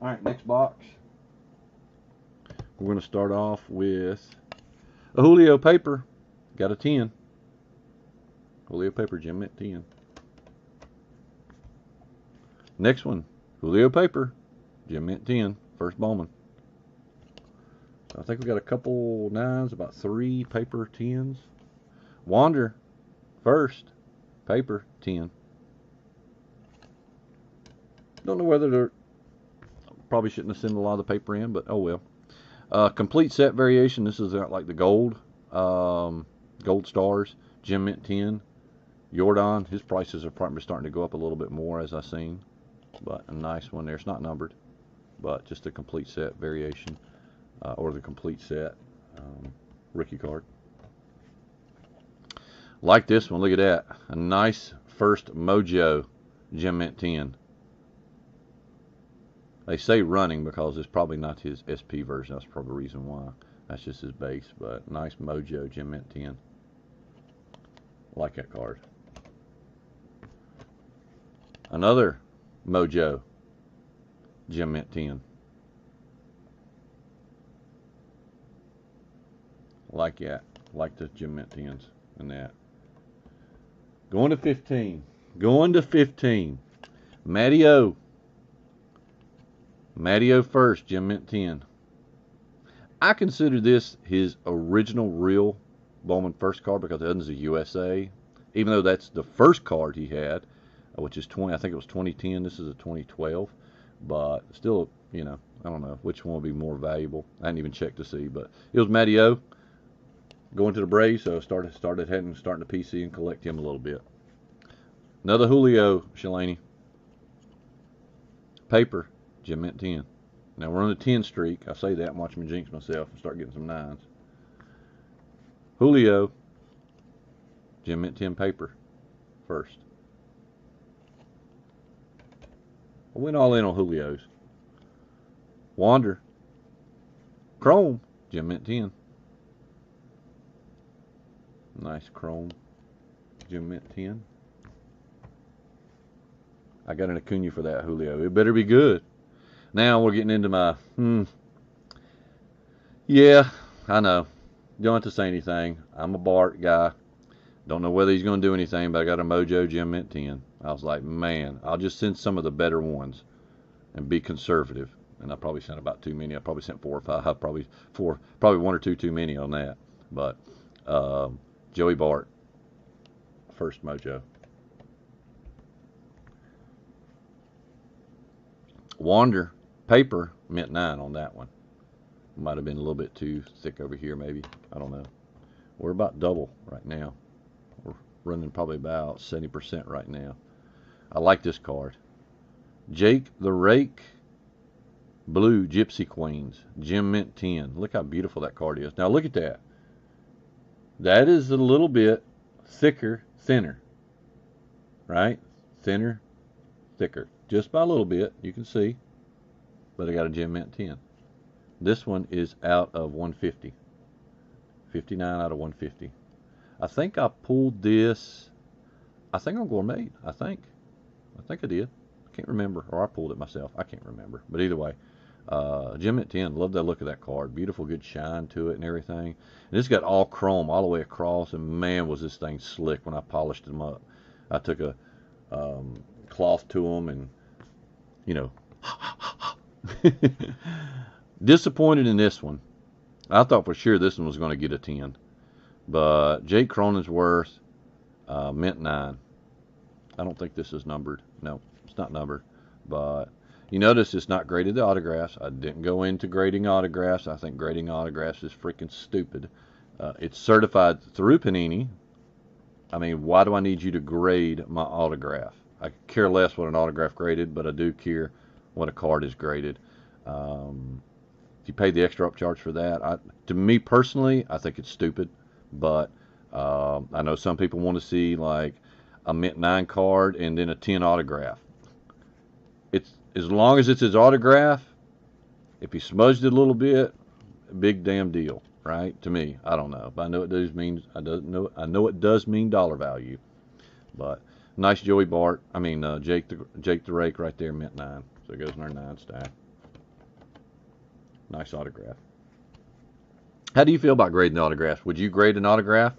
All right, next box. We're going to start off with a Julio paper. Got a 10. Julio paper, Gem Mint 10. Next one, Julio paper, Gem Mint 10. First Bowman. So I think we got a couple 9s, about 3 paper 10s. Wander, first, paper 10. Don't know whether they're, probably shouldn't have sent a lot of the paper in, but oh well. Complete set variation. This is like the gold stars, Gem Mint 10. Jordan, his prices are probably starting to go up a little bit more as I've seen, but a nice one there. It's not numbered, but just a complete set variation, or the complete set rookie card. Like this one, look at that. A nice first Mojo Gem Mint 10. They say running because it's probably not his SP version. That's probably the reason why. That's just his base, but nice Mojo Gem Mint 10. Like that card. Another Mojo Gem Mint 10. Like that. Like the Gem Mint 10s and that. Going to 15. Going to 15. Matty-O. Matty-O first, Gem Mint 10. I consider this his original real Bowman first card because the other's a USA. Even though that's the first card he had, which is 20, I think it was 2010. This is a 2012. But still, you know, I don't know which one would be more valuable. I didn't even check to see, but it was Matty-O going to the Braves, so starting to PC and collect him a little bit. Another Julio Shalani. Paper, Gem Mint 10. Now we're on the 10 streak. I say that and watch me jinx myself and start getting some 9s. Julio, Gem Mint 10 paper, first. I went all in on Julio's. Wander, Chrome, Gem Mint 10. Nice Chrome, Gem Mint 10. I got an Acuna for that, Julio. It better be good. Now we're getting into my, yeah, I know. Don't have to say anything. I'm a Bart guy. Don't know whether he's going to do anything, but I got a Mojo Gem Mint 10. I was like, man, I'll just send some of the better ones and be conservative. And I probably sent about too many. I probably sent 4 or 5. Probably 1 or 2 too many on that. But Joey Bart, first Mojo. Wander paper, Mint 9 on that one. Might have been a little bit too thick over here, maybe. I don't know. We're about double right now. We're running probably about 70% right now. I like this card. Jake the Rake, Blue Gypsy Queens, Gem Mint 10. Look how beautiful that card is. Now look at that. That is a little bit thicker, thinner. Right? Thinner, thicker. Just by a little bit, you can see. But I got a Gem Mint 10. This one is out of 150. 59 out of 150. I think I pulled this. I think on Gourmet. I think I did. I can't remember. Or I pulled it myself. I can't remember. But either way, Gem Mint 10. Love that look of that card. Beautiful, good shine to it and everything. And it's got all chrome all the way across. And man, was this thing slick when I polished them up. I took a cloth to them and, you know. Disappointed in this one. I thought for sure this one was going to get a 10. But Jake Cronenworth, Mint 9. I don't think this is numbered. No, it's not numbered. But you notice it's not graded the autographs. I didn't go into grading autographs. I think grading autographs is freaking stupid. It's certified through Panini. I mean, why do I need you to grade my autograph? I care less what an autograph graded, but I do care what a card is graded. If you pay the extra upcharge for that, to me personally, I think it's stupid. But I know some people want to see like a Mint 9 card and then a 10 autograph. It's as long as it's his autograph. If he smudged it a little bit, big damn deal, right? To me, I don't know, but I know it does mean I know it does mean dollar value. But nice Joey Bart. I mean Jake the Rake right there, Mint 9. So it goes in our 9 stack. Nice autograph. How do you feel about grading the autographs? Would you grade an autograph?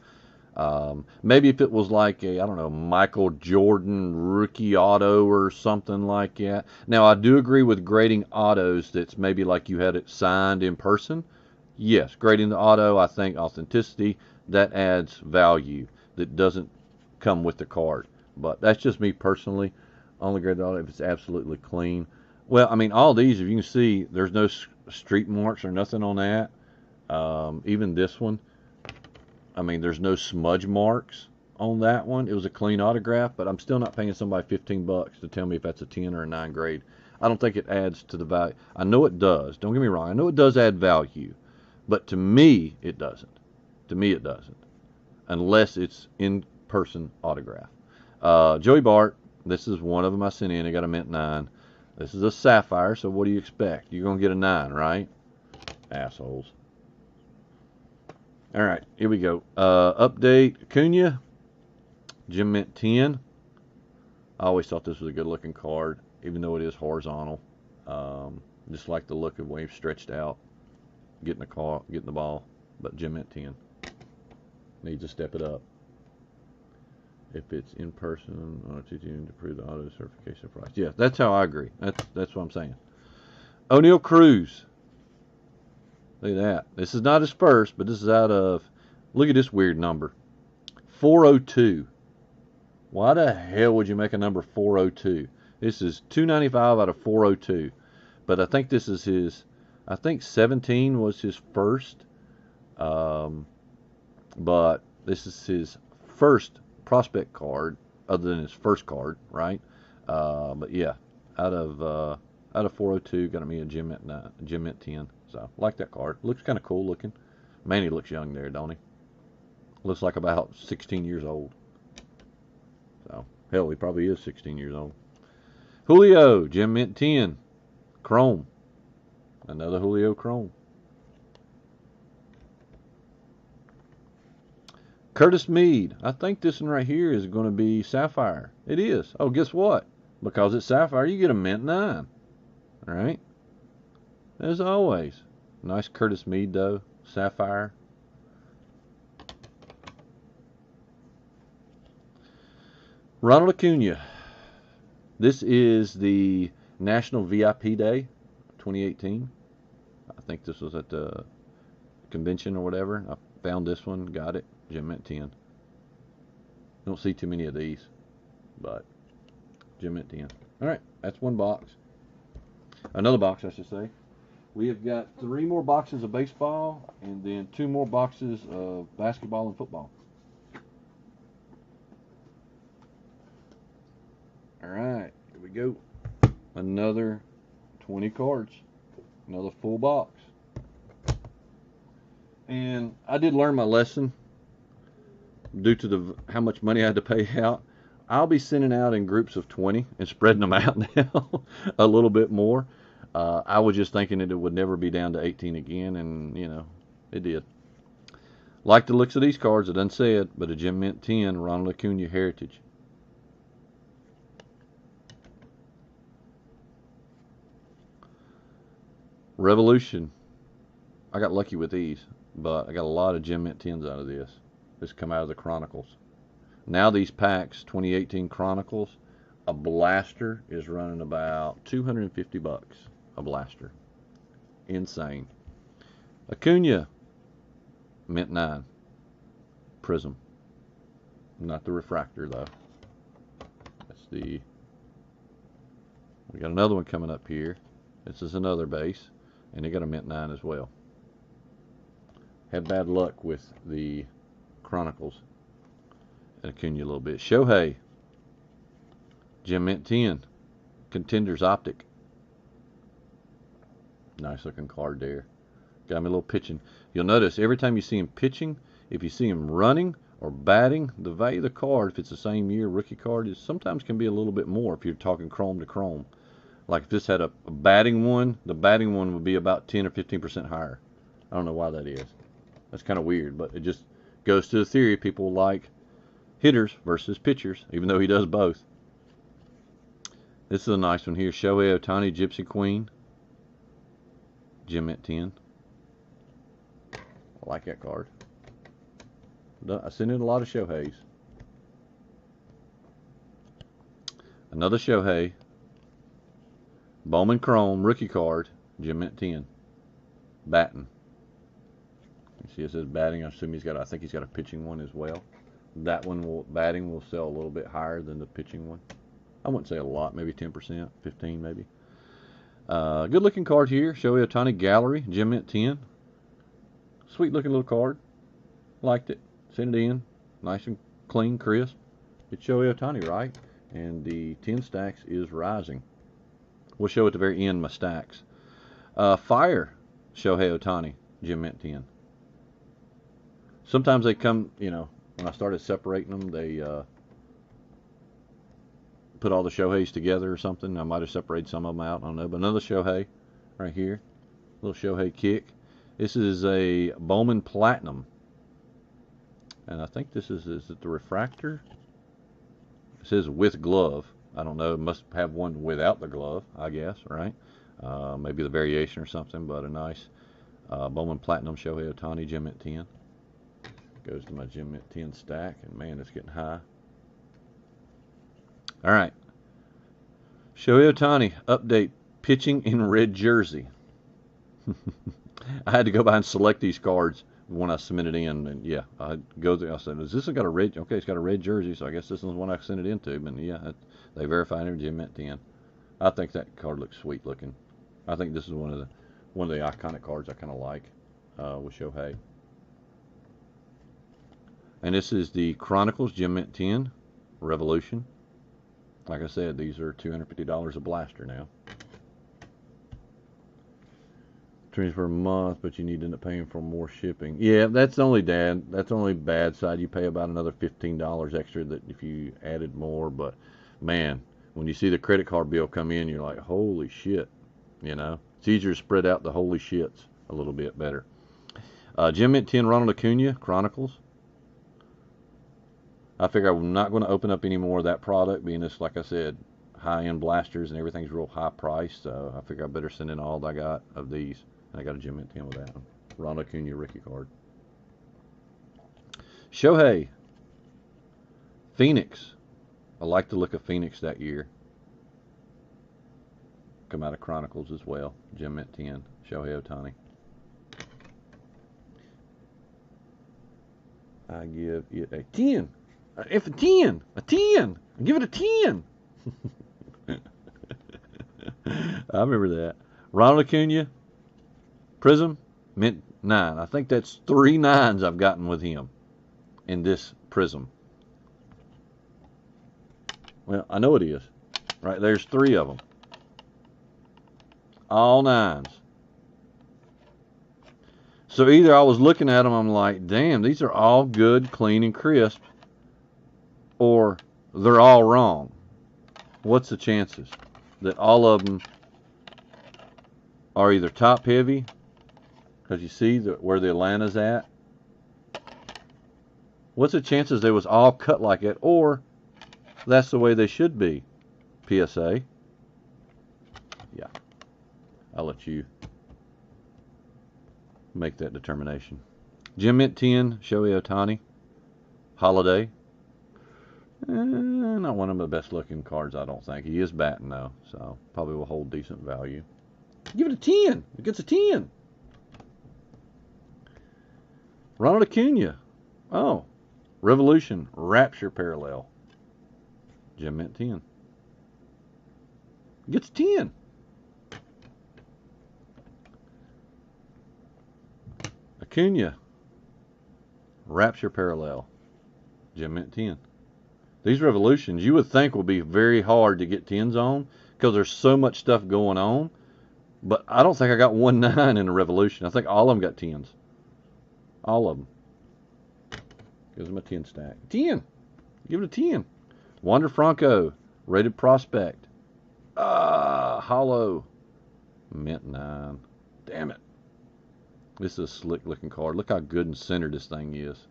Maybe if it was like a, I don't know, Michael Jordan rookie auto or something like that. Now, I do agree with grading autos that's maybe like you had it signed in person. Yes, grading the auto, I think authenticity, that adds value that doesn't come with the card. But that's just me personally. Only grade the auto if it's absolutely clean. Well, I mean, all these, if you can see, there's no street marks or nothing on that. Even this one, I mean, there's no smudge marks on that one. It was a clean autograph, but I'm still not paying somebody $15 to tell me if that's a 10 or a 9 grade. I don't think it adds to the value. I know it does. Don't get me wrong. I know it does add value, but to me, it doesn't. To me, it doesn't, unless it's in-person autograph. Joey Bart, this is one of them I sent in. I got a Mint 9. This is a sapphire, so what do you expect? You're going to get a 9, right? Assholes. All right, here we go. Update, Acuna, Gem Mint 10. I always thought this was a good-looking card, even though it is horizontal. Just like the look of wave stretched out, getting the ball. But Gem Mint 10 needs to step it up. If it's in person, to prove the auto certification price. Yeah, that's how I agree. That's what I'm saying. O'Neal Cruz. Look at that. This is not his first, but this is out of, look at this weird number. 402. Why the hell would you make a number 402? This is 295 out of 402. But I think this is his, I think 17 was his first. But this is his first prospect card, other than his first card, right? But yeah, out of 402, got me a Gem Mint 10. So like that card. Looks kind of cool looking. Man, he looks young there, don't he? Looks like about 16 years old. So hell, he probably is 16 years old. Julio, Gem Mint 10, Chrome. Another Julio Chrome. Curtis Mead. I think this one right here is going to be Sapphire. It is. Oh, guess what? Because it's Sapphire, you get a Mint 9. All right? As always. Nice Curtis Mead, though. Sapphire. Ronald Acuna. This is the National VIP Day 2018. I think this was at the convention or whatever. I found this one, got it. Gem Mint 10. Don't see too many of these, but Gem Mint 10. All right, that's one box. Another box, I should say. We have got 3 more boxes of baseball and then 2 more boxes of basketball and football. All right, here we go. Another 20 cards. Another full box. And I did learn my lesson due to how much money I had to pay out. I'll be sending out in groups of 20 and spreading them out now a little bit more. I was just thinking that it would never be down to 18 again, and, you know, it did. Like the looks of these cards, it doesn't say it, but a Gem Mint 10 Ronald Acuna Heritage. Revolution. I got lucky with these, but I got a lot of Gem Mint 10s out of this. This come out of the Chronicles. Now these packs, 2018 Chronicles, a blaster is running about 250 bucks. A blaster. Insane. Acuna, Mint 9. Prism. Not the refractor, though. That's the... We got another one coming up here. This is another base. And they got a Mint 9 as well. Had bad luck with the Chronicles and Acuna a little bit. Shohei, Gem Mint 10, Contenders Optic. Nice looking card there. Got me a little pitching. You'll notice every time you see him pitching, if you see him running or batting, the value of the card, if it's the same year rookie card, is sometimes can be a little bit more if you're talking chrome to chrome. Like if this had a batting one, the batting one would be about 10 or 15% higher. I don't know why that is. That's kind of weird, but it just goes to the theory people like hitters versus pitchers, even though he does both. This is a nice one here. Shohei Ohtani, Gypsy Queen. Gem Mint 10. I like that card. I sent in a lot of Shoheis. Another Shohei. Bowman Chrome, rookie card. Gem Mint 10. Batting. You see it says batting. I assume I think he's got a pitching one as well. That one batting will sell a little bit higher than the pitching one. I wouldn't say a lot, maybe 10%, 15 maybe. Good looking card here. Shohei Ohtani Gallery, Gem Mint 10. Sweet looking little card. Liked it. Send it in. Nice and clean, crisp. It's Shohei Ohtani, right? And the 10 stacks is rising. We'll show at the very end my stacks. Fire, Shohei Ohtani, Gem Mint 10. Sometimes they come, you know, when I started separating them, they put all the Shoheis together or something. I might have separated some of them out. I don't know. But another Shohei right here. Little Shohei kick. This is a Bowman Platinum. And I think this is it the refractor? It says with glove. I don't know. It must have one without the glove, I guess, right? Maybe the variation or something, but a nice Bowman Platinum Shohei Ohtani Gem Mint 10. Goes to my Gem Mint 10 stack, and man, it's getting high. All right. Shohei Ohtani, update, pitching in red jersey. I had to go by and select these cards when I submitted in, and yeah, I go there. I said, "Is this got a red?" Okay, it's got a red jersey, so I guess this is the one I sent it into. But yeah, they verified it. Gem Mint 10. I think that card looks sweet looking. I think this is one of the iconic cards I kind of like with Shohei. And this is the Chronicles Gem Mint 10 Revolution. Like I said, these are $250 a blaster now. $20 per month, but you need to end up paying for more shipping. Yeah, that's only bad side. You pay about another $15 extra that if you added more. But man, when you see the credit card bill come in, you're like, holy shit. You know, it's easier to spread out the holy shits a little bit better. Gem Mint 10 Ronald Acuna Chronicles. I figure I'm not going to open up any more of that product, being this, like I said, high-end blasters and everything's real high priced. So I figure I better send in all I got of these. And I got a Gem Mint 10 with that one. Ronald Acuna rookie card. Shohei. Phoenix. I like the look of Phoenix that year. Come out of Chronicles as well. Gem Mint 10, Shohei Ohtani. I give it a 10. If a 10, a 10. I give it a 10. I remember that. Ronald Acuna, Prism, Mint 9. I think that's 3 9s I've gotten with him in this Prism. Well, I know it is. Right, there's 3 of them. All 9s. So either I was looking at them, I'm like, damn, these are all good, clean, and crisp, or they're all wrong. What's the chances that all of them are either top heavy, because you see where the Atlanta's at? What's the chances they was all cut like it, or that's the way they should be? PSA. Yeah. I'll let you make that determination. Gem Mint 10, Shohei Ohtani. Holiday. Not one of the best looking cards, I don't think. He is batting though, so probably will hold decent value. Give it a 10. It gets a 10. Ronald Acuna. Oh. Revolution. Rapture Parallel. Gem Mint 10. Gets a 10. Acuna. Rapture Parallel. Gem Mint 10. These Revolutions you would think would be very hard to get 10s on because there's so much stuff going on. But I don't think I got 1 9 in a Revolution. I think all of them got 10s. All of them. Gives them a 10 stack. 10. Give it a 10. Wander Franco. Rated Prospect. Hollow. Mint 9. Damn it. This is a slick looking card. Look how good and centered this thing is.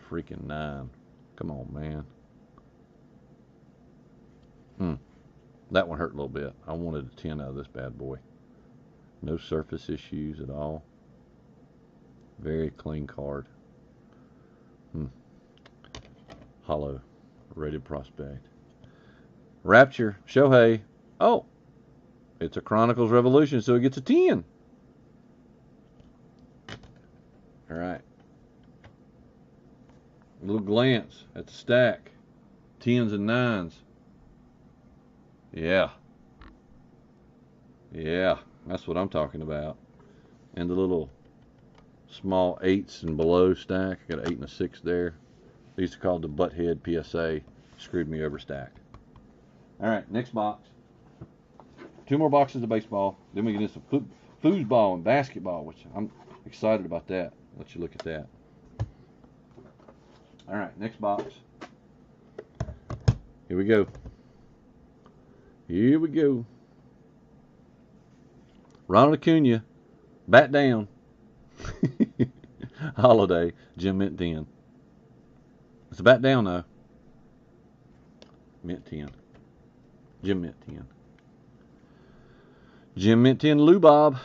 Freaking 9. Come on, man. That one hurt a little bit. I wanted a 10 out of this bad boy. No surface issues at all. Very clean card. Hollow. Rated Prospect. Rapture. Shohei. Oh. It's a Chronicles Revolution, so it gets a 10. All right. A little glance at the stack. 10s and 9s. Yeah. Yeah, that's what I'm talking about. And the little small 8s and below stack. I got an 8 and a 6 there. These are called the Butthead PSA. Screwed me over stack. All right, next box. 2 more boxes of baseball. Then we get into some foosball and basketball, which I'm excited about that. Let you look at that. All right, next box. Here we go. Here we go. Ronald Acuna, bat down. Holiday, Gem Mint 10. It's a bat down though. Mint 10. Gem Mint 10. Gem Mint 10 Lou Bob.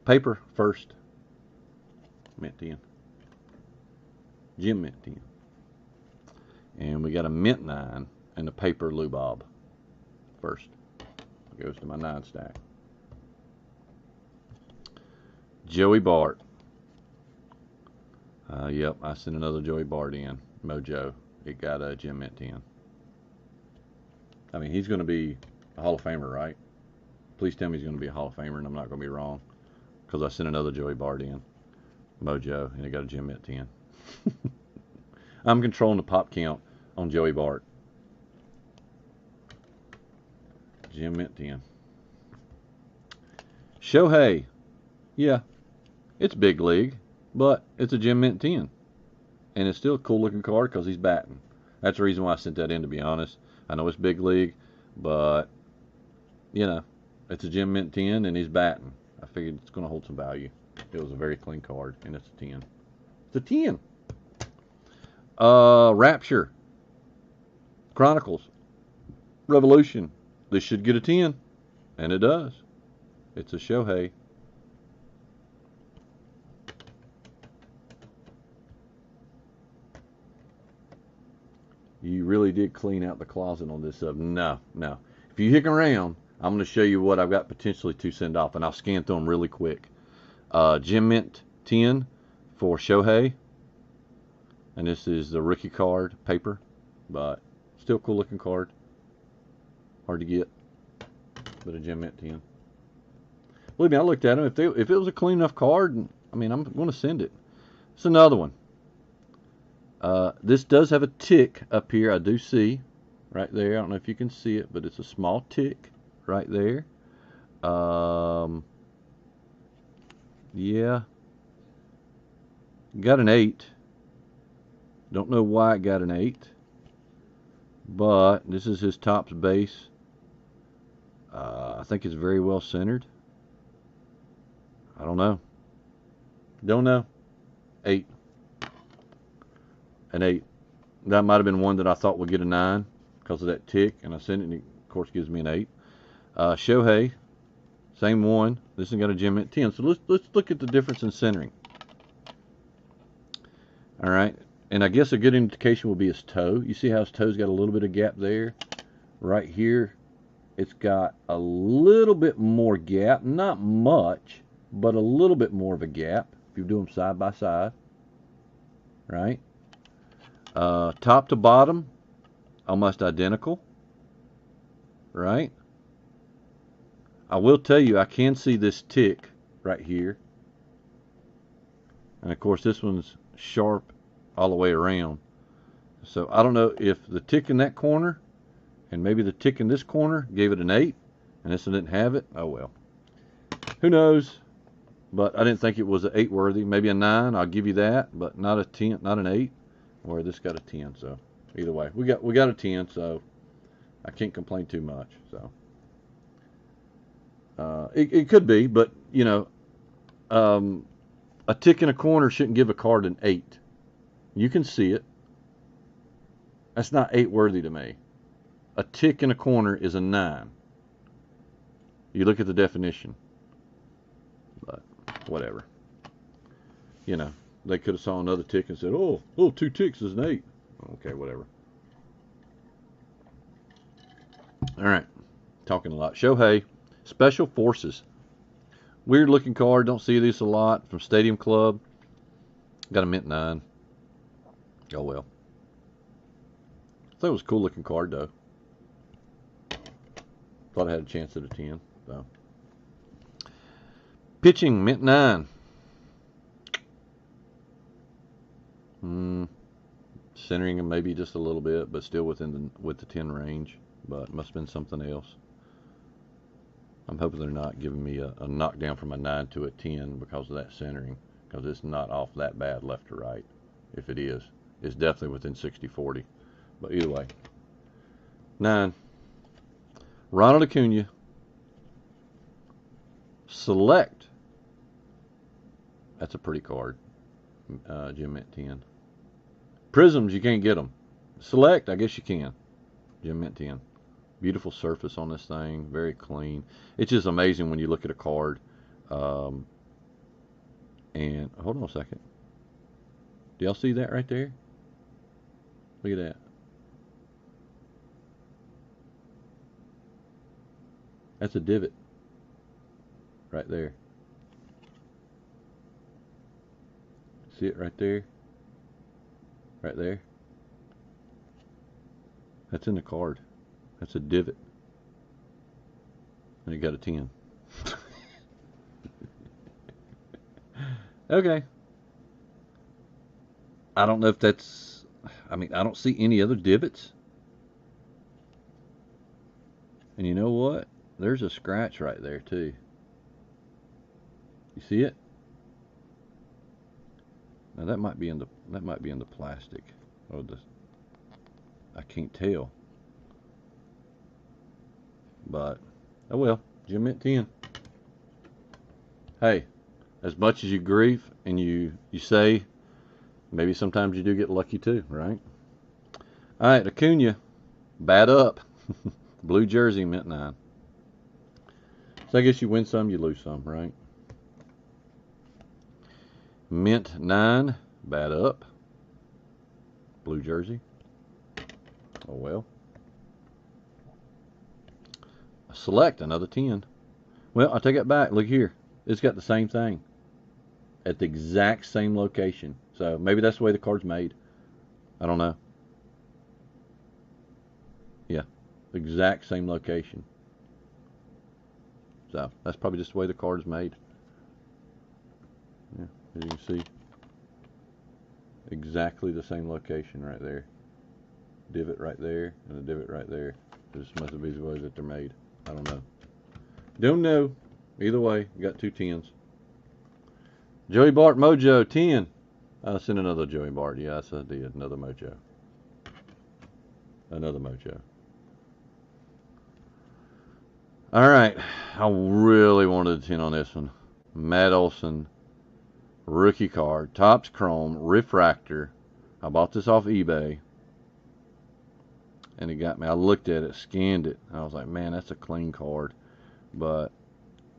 Paper first. Mint 10. Gem Mint 10. And we got a Mint 9 and a paper Lou Bob. First. Goes to my 9 stack. Joey Bart. Yep, I sent another Joey Bart in. Mojo. It got a Gem Mint 10. I mean, he's going to be a Hall of Famer, right? Please tell me he's going to be a Hall of Famer and I'm not going to be wrong. Because I sent another Joey Bart in. Mojo. And it got a Gem Mint 10. I'm controlling the pop count on Joey Bart. Gem Mint 10. Shohei. Yeah, it's big league, but it's a Gem Mint 10. And it's still a cool looking card because he's batting. That's the reason why I sent that in, to be honest. I know it's big league, but, you know, it's a Gem Mint 10 and he's batting. I figured it's going to hold some value. It was a very clean card, and it's a 10. It's a 10. Rapture. Chronicles. Revolution. This should get a 10. And it does. It's a Shohei. You really did clean out the closet on this sub. No. If you hang around, I'm going to show you what I've got potentially to send off, and I'll scan through them really quick. Gem Mint 10 for Shohei. And this is the rookie card paper, but still cool looking card. Hard to get, but a Gem Mint 10. Believe me, I looked at them. If it was a clean enough card, I mean, I'm going to send it. It's another one. This does have a tick up here. I do see right there. I don't know if you can see it, but it's a small tick right there. Yeah. Got an 8. Don't know why it got an 8. But this is his Topps base. I think it's very well centered. I don't know. Don't know. 8. An 8. That might have been one that I thought would get a 9 because of that tick, and I sent it, and it, of course, gives me an 8. Shohei, same one. This has got a Gem Mint 10. So let's look at the difference in centering. All right, and I guess a good indication will be his toe. You see how his toe's got a little bit of gap there? Right here, it's got a little bit more gap. Not much, but a little bit more of a gap if you do them side by side. Right? Top to bottom, almost identical. Right? I will tell you, I can see this tick right here. And of course, this one's sharp all the way around. So I don't know if the tick in that corner and maybe the tick in this corner gave it an 8 and this one didn't have it. Oh well. Who knows? But I didn't think it was an 8 worthy. Maybe a 9, I'll give you that, but not a 10, not an 8. Where this got a 10, so either way. We got a 10, so I can't complain too much. So it could be, but you know, a tick in a corner shouldn't give a card an 8. You can see it. That's not 8 worthy to me. A tick in a corner is a 9. You look at the definition. But whatever. You know, they could have saw another tick and said, oh, 2 ticks is an 8. Okay, whatever. All right. Talking a lot. Shohei, Special Forces. Weird looking card. Don't see this a lot. From Stadium Club. Got a mint 9. Oh well. I thought it was a cool looking card though. Thought I had a chance at a 10. So. Pitching, mint 9. Centering him maybe just a little bit, but still within the 10 range. But must have been something else. I'm hoping they're not giving me a knockdown from a 9 to a 10 because of that centering. Because it's not off that bad left to right. If it is, it's definitely within 60-40. But either way. 9. Ronald Acuna. Select. That's a pretty card. Gem Mint 10. Prisms, you can't get them. Select, I guess you can. Gem Mint 10. Beautiful surface on this thing. Very clean. It's just amazing when you look at a card. And hold on a second. Do y'all see that right there? Look at that. That's a divot. Right there. See it right there? Right there. That's in the card. That's a divot. And you got a 10. Okay. I don't know if that's... I mean, I don't see any other divots. And you know what? There's a scratch right there too. You see it? Now that might be in the plastic. Oh, I can't tell. But oh well, Gem Mint 10. Hey, as much as you grieve and you say, maybe sometimes you do get lucky too, right? All right, Acuna, bat up. Blue jersey, mint 9. So I guess you win some, you lose some, right? Mint 9, bat up. Blue jersey. Oh well. Select another 10. Well, I take it back. Look here. It's got the same thing at the exact same location. So maybe that's the way the card's made. I don't know. Yeah, exact same location. So that's probably just the way the card is made. Yeah, as you can see, exactly the same location right there. Divot right there and a divot right there. This must be the way that they're made. I don't know. Don't know. Either way, you got 2 10s. Joey Bart Mojo 10. I'll send another Joey Bart. Yes, I did. Another Mojo. Another Mojo. All right. I really wanted a 10 on this one. Matt Olson. Rookie card. Topps Chrome. Refractor. I bought this off eBay. And it got me. I looked at it, scanned it. And I was like, man, that's a clean card. But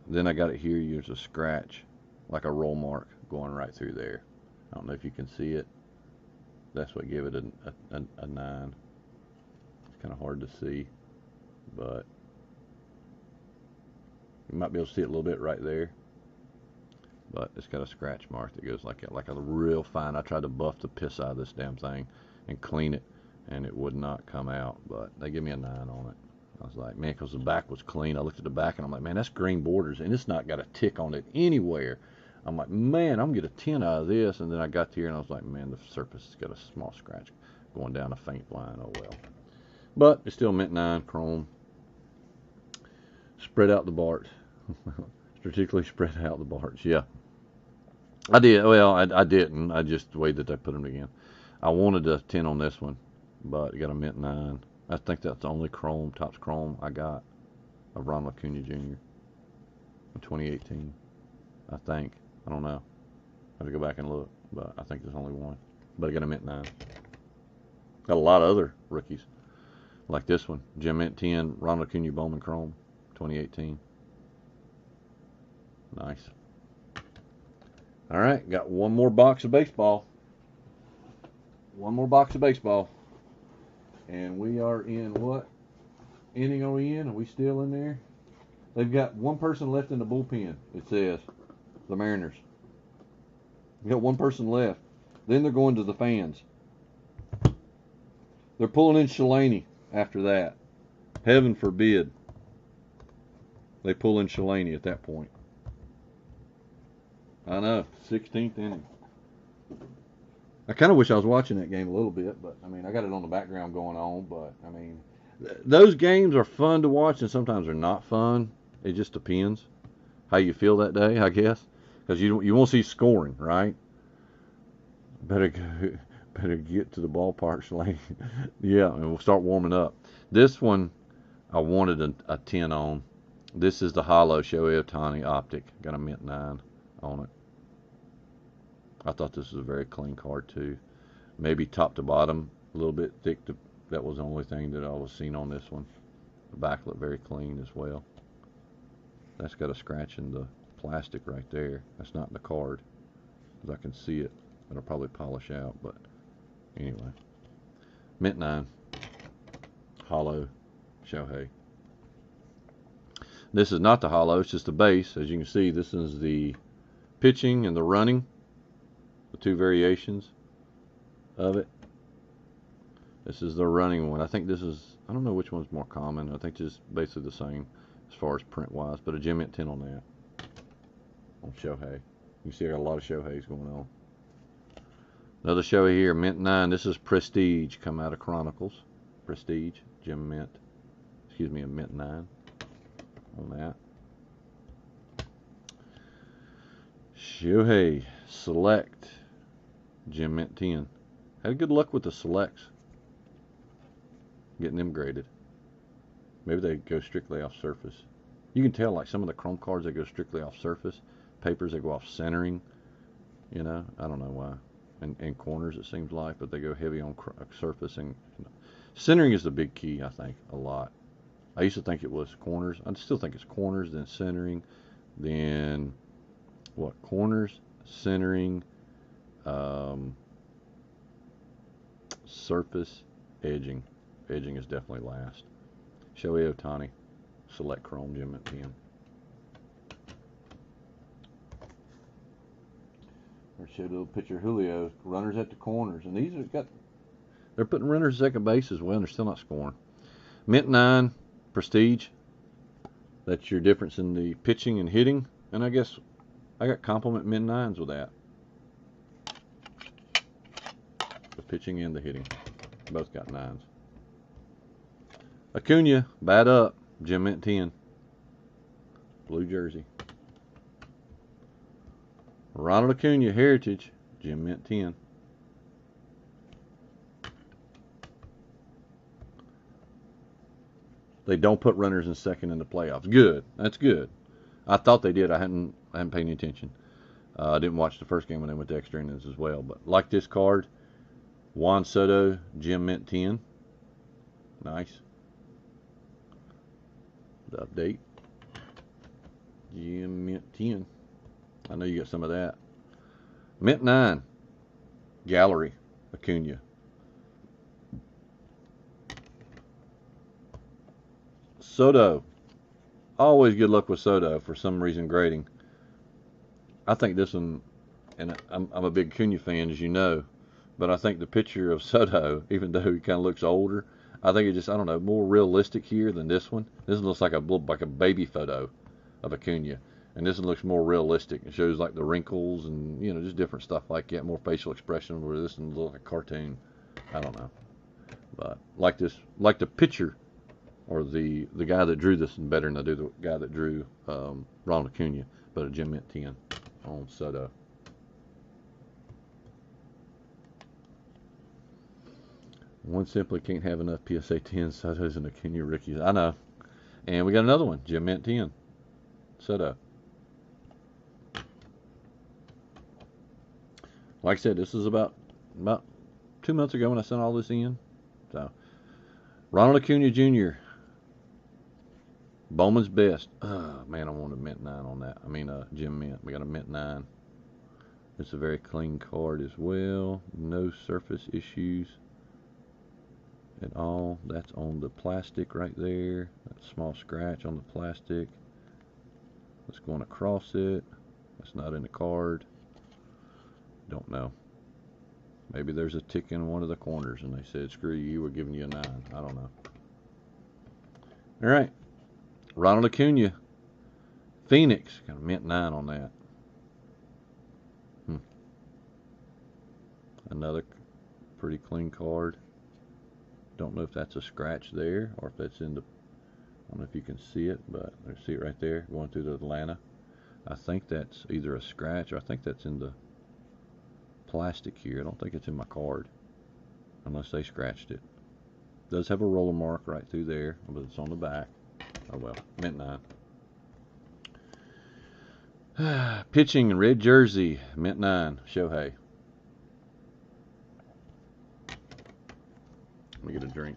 then I got it here. There's a scratch. Like a roll mark going right through there. I don't know if you can see it. That's what gave it a 9. It's kind of hard to see, but you might be able to see it a little bit right there. But it's got a scratch mark that goes like a real fine. I tried to buff the piss out of this damn thing and clean it, and it would not come out. But they give me a 9 on it. I was like, man, because the back was clean. I looked at the back and I'm like, man, that's green borders, and it's not got a tick on it anywhere. I'm like, man, I'm going to get a 10 out of this. And then I got here and I was like, man, the surface has got a small scratch going down a faint line. Oh, well. But it's still mint 9 chrome. Spread out the Bart. Strategically spread out the Barts. Yeah. I did. Well, I didn't. I just the way that they put them again. I wanted a 10 on this one, but I got a mint 9. I think that's the only chrome, Topps Chrome I got of Ronald Acuna Jr. in 2018. I think. I don't know. I have to go back and look, but I think there's only one. But I got a mint 9. Got a lot of other rookies, like this one, Jim Mint 10, Ronald Acuna Bowman Chrome, 2018. Nice. All right, got one more box of baseball. One more box of baseball. And we are in what inning are we in? Are we still in there? They've got one person left in the bullpen, it says. The Mariners. We got one person left. Then they're going to the fans. They're pulling in Shalani after that. Heaven forbid they pull in Shalani at that point. I know, 16th inning. I kind of wish I was watching that game a little bit, but I mean, I got it on the background going on, but I mean, those games are fun to watch and sometimes they're not fun. It just depends how you feel that day, I guess. Because you won't see scoring, right? Better get to the ballpark, Shalane. Yeah, and we'll start warming up. This one, I wanted a 10 on. This is the hollow Shohei Ohtani optic. Got a mint 9 on it. I thought this was a very clean card too. Maybe top to bottom, a little bit thick. That was the only thing that I was seeing on this one. The back looked very clean as well. That's got a scratch in the plastic right there. That's not in the card, because I can see it. It'll probably polish out, but anyway. Mint 9. Hollow Shohei. This is not the hollow, it's just the base. As you can see, this is the pitching and the running. The 2 variations of it. This is the running one. I think this is, I don't know which one's more common. I think it's basically the same as far as print wise, but a Gem Mint 10 on that. On Shohei. You see I got a lot of Shoheis going on. Another Shohei here, Mint 9. This is Prestige, come out of Chronicles. Prestige, Gem Mint. Excuse me, a Mint 9 on that. Shohei Select, Gem Mint 10. Had good luck with the selects. Getting them graded. Maybe they go strictly off surface. You can tell, like some of the chrome cards, they go strictly off surface. Papers, they go off centering. You know, I don't know why. And corners, it seems like, but they go heavy on surface. And centering is the big key, I think, a lot. I used to think it was corners. I still think it's corners, then centering, then what? Corners, centering, surface, edging. edging is definitely last. Shohei Ohtani, select chrome, gem mint 10. Or showed a little picture of Julio, runners at the corners, and these are they're putting runners at second base as well, and they're still not scoring. Mint 9, prestige. That's your difference in the pitching and hitting, and I guess I got compliment mint 9s with that. The pitching and the hitting, both got 9s. Acuna, bat up, gem mint 10. Blue jersey. Ronald Acuna, heritage, gem mint 10. They don't put runners in second in the playoffs. Good. That's good. I thought they did. I hadn't paid any attention. I didn't watch the first game when they went to extra innings as well. But like this card, Juan Soto, gem mint 10. Nice. The update. Gem mint 10. I know you got some of that. Mint 9. Gallery. Acuna. Soto. Always good luck with Soto for some reason grading. I think this one, and I'm a big Acuna fan, as you know, but I think the picture of Soto, even though he kind of looks older, I think it's just, I don't know, more realistic here than this one. This one looks like a baby photo of Acuna, and this one looks more realistic. It shows like the wrinkles and, you know, just different stuff like that, more facial expression, where this one looks like a cartoon. I don't know, but like the picture. Or the guy that drew this one better than I do the guy that drew Ronald Acuna, but a gem mint 10 on Soto. One simply can't have enough PSA 10 Sotos and Acuna rookies. I know. And we got another one, gem mint 10 Soto. Like I said, this is about 2 months ago when I sent all this in. So Ronald Acuna Jr. Bowman's best. Man, I want a mint 9 on that. I mean, gem mint. We got a mint 9. It's a very clean card as well. No surface issues at all. That's on the plastic right there. That small scratch on the plastic. What's going across it? That's not in the card. Don't know. Maybe there's a tick in one of the corners and they said, screw you, we're giving you a 9. I don't know. All right. Ronald Acuna, Phoenix, got a mint 9 on that. Another pretty clean card. Don't know if that's a scratch there or if that's in the, I don't know if you can see it, but I see it right there going through the Atlanta. I think that's either a scratch or I think that's in the plastic here. I don't think it's in my card unless they scratched it. It does have a roller mark right through there, but it's on the back. Oh well, mint 9. Pitching in red jersey, mint 9, Shohei. Let me get a drink.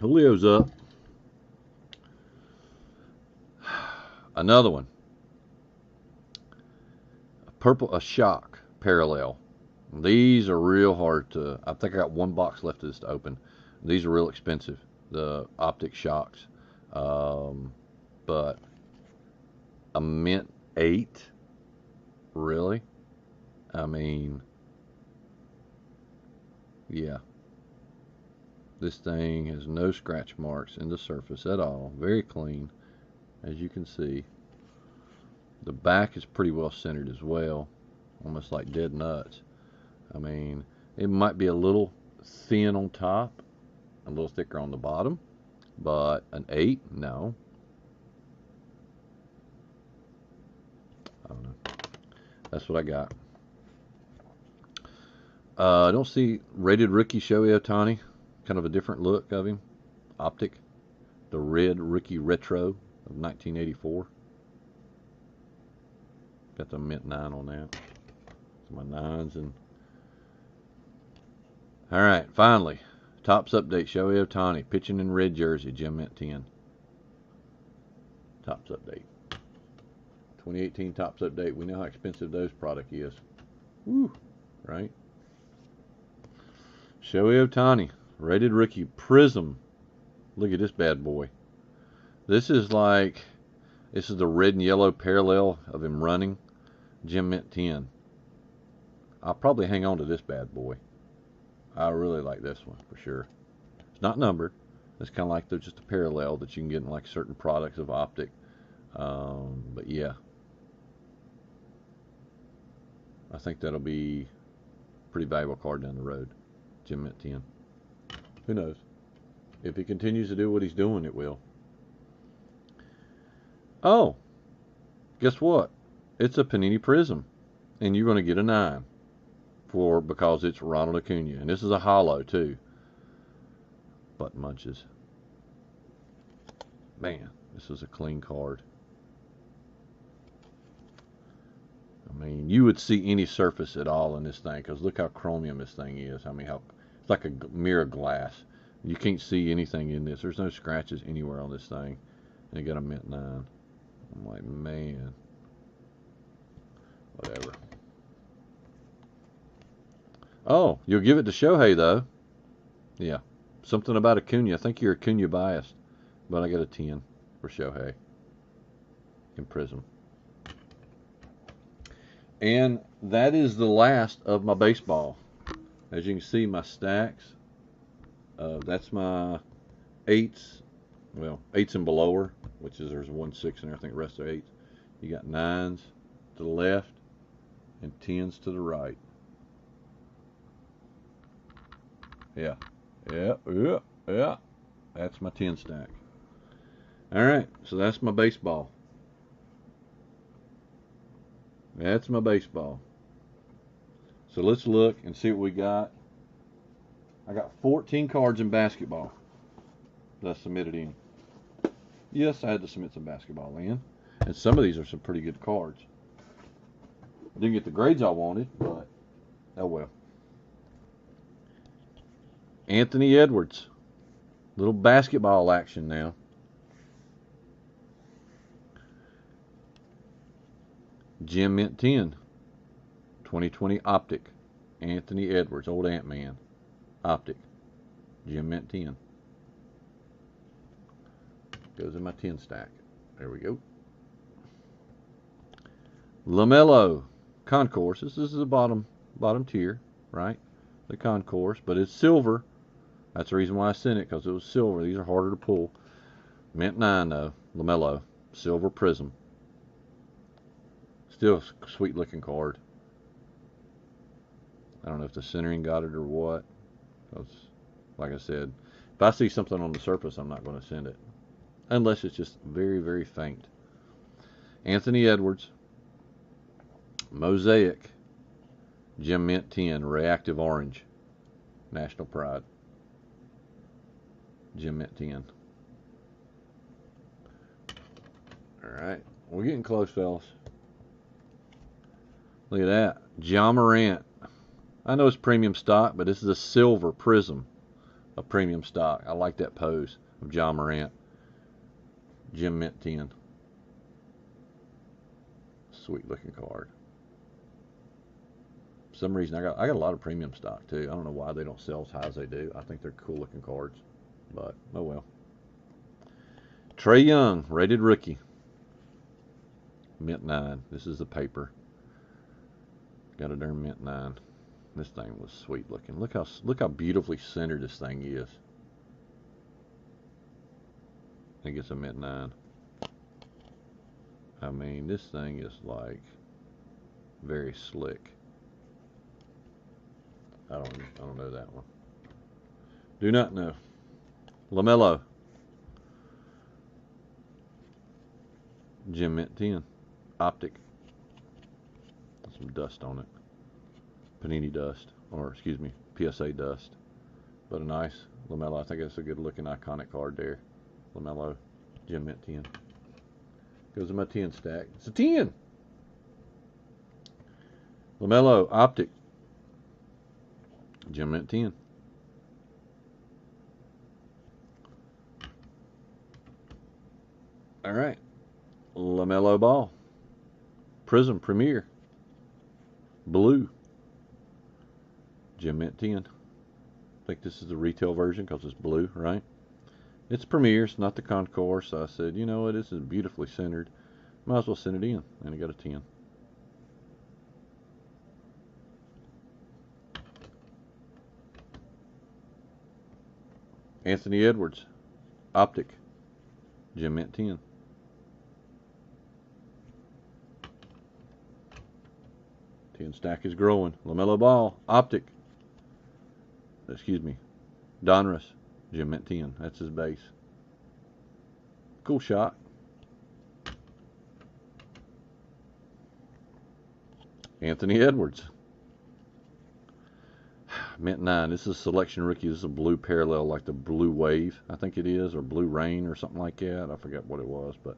Julio's up. Another one. A shock parallel. These are real hard to, I think I got one box left of this to open. These are real expensive, the optic shocks. But a mint 8, really? I mean, yeah. This thing has no scratch marks in the surface at all. Very clean, as you can see. The back is pretty well centered as well, almost like dead nuts. I mean, it might be a little thin on top, a little thicker on the bottom, but an 8, no. I don't know. That's what I got. I don't see rated rookie Shohei Ohtani. Kind of a different look of him. Optic. The red rookie retro of 1984. Got the mint 9 on that. My 9s and. All right, finally, Topps update. Shohei Ohtani pitching in red jersey, gem mint 10. Topps update. 2018 Topps update. We know how expensive those product is. Woo, right? Shohei Ohtani, rated rookie, Prism. Look at this bad boy. This is the red and yellow parallel of him running. Gem Mint 10. I'll probably hang on to this bad boy. I really like this one for sure. It's not numbered. It's kind of like there's just a parallel that you can get in like certain products of Optic. But yeah, I think that'll be a pretty valuable card down the road. Gem Mint 10. Who knows? If he continues to do what he's doing, it will. Oh, guess what? It's a Panini Prism, and you're going to get a 9 because it's Ronald Acuna, and this is a holo too. Button munches. Man, this is a clean card. I mean, you would see any surface at all in this thing, because look how chromium this thing is. I mean, it's like a mirror glass. You can't see anything in this. There's no scratches anywhere on this thing. And it got a mint 9. I'm like, man. Whatever. Oh, you'll give it to Shohei, though. Yeah. Something about Acuna. I think you're Acuna biased. But I got a 10 for Shohei in Prism. And that is the last of my baseball. As you can see, my stacks. That's my 8s. Well, 8s and belower, which is there's 1 6 and everything. The rest are 8s. You got 9s to the left and 10s to the right. Yeah. Yeah. That's my 10 stack. All right, so that's my baseball. That's my baseball. So let's look and see what we got. I got 14 cards in basketball that I submitted in. Yes, I had to submit some basketball in. And some of these are some pretty good cards. Didn't get the grades I wanted, but oh well. Anthony Edwards. Little basketball action now. Gem Mint 10. 2020 Optic. Anthony Edwards, old Ant-Man. Optic. Gem Mint 10. Goes in my 10 stack. There we go. LaMelo. Concourse. This is the bottom tier, right? The concourse, but it's silver. That's the reason why I sent it, because it was silver. These are harder to pull. Mint 9 though. LaMelo. Silver Prism. Still a sweet looking card. I don't know if the centering got it or what. Because, like I said, if I see something on the surface, I'm not going to send it. Unless it's just very, very faint. Anthony Edwards. Mosaic. Gem Mint 10. Reactive Orange. National Pride. Gem Mint 10. Alright. We're getting close, fellas. Look at that. Ja Morant. I know it's premium stock, but this is a silver Prism of premium stock. I like that pose of Ja Morant. Gem Mint 10. Sweet looking card. For some reason, I got a lot of premium stock too. I don't know why they don't sell as high as they do. I think they're cool looking cards, but oh well. Trae Young, rated rookie. Mint 9. This is the paper. Got a darn Mint 9. This thing was sweet looking. Look how beautifully centered this thing is. I think it's a Mint 9. I mean, this thing is like very slick. I don't know that one. Do not know. LaMelo. Gem Mint 10. Optic. Some dust on it. Panini dust. Or, excuse me, PSA dust. But a nice LaMelo. I think it's a good looking iconic card there. LaMelo. Gem Mint 10. Goes in my 10 stack. It's a 10! LaMelo. Optic. Gem Mint 10. Alright. LaMelo Ball. Prism Premier. Blue. Gem Mint 10. I think this is the retail version because it's blue, right? It's Premier, it's not the Concours. So I said, you know what, this is beautifully centered. Might as well send it in. And I got a 10. Anthony Edwards, Optic, Gem Mint 10. Stack is growing. LaMelo Ball, Optic. Excuse me. Donruss, Gem Mint 10. That's his base. Cool shot. Anthony Edwards. Mint 9. This is selection rookie. This is a blue parallel, like the Blue Wave, I think it is, or Blue Rain or something like that. I forget what it was, but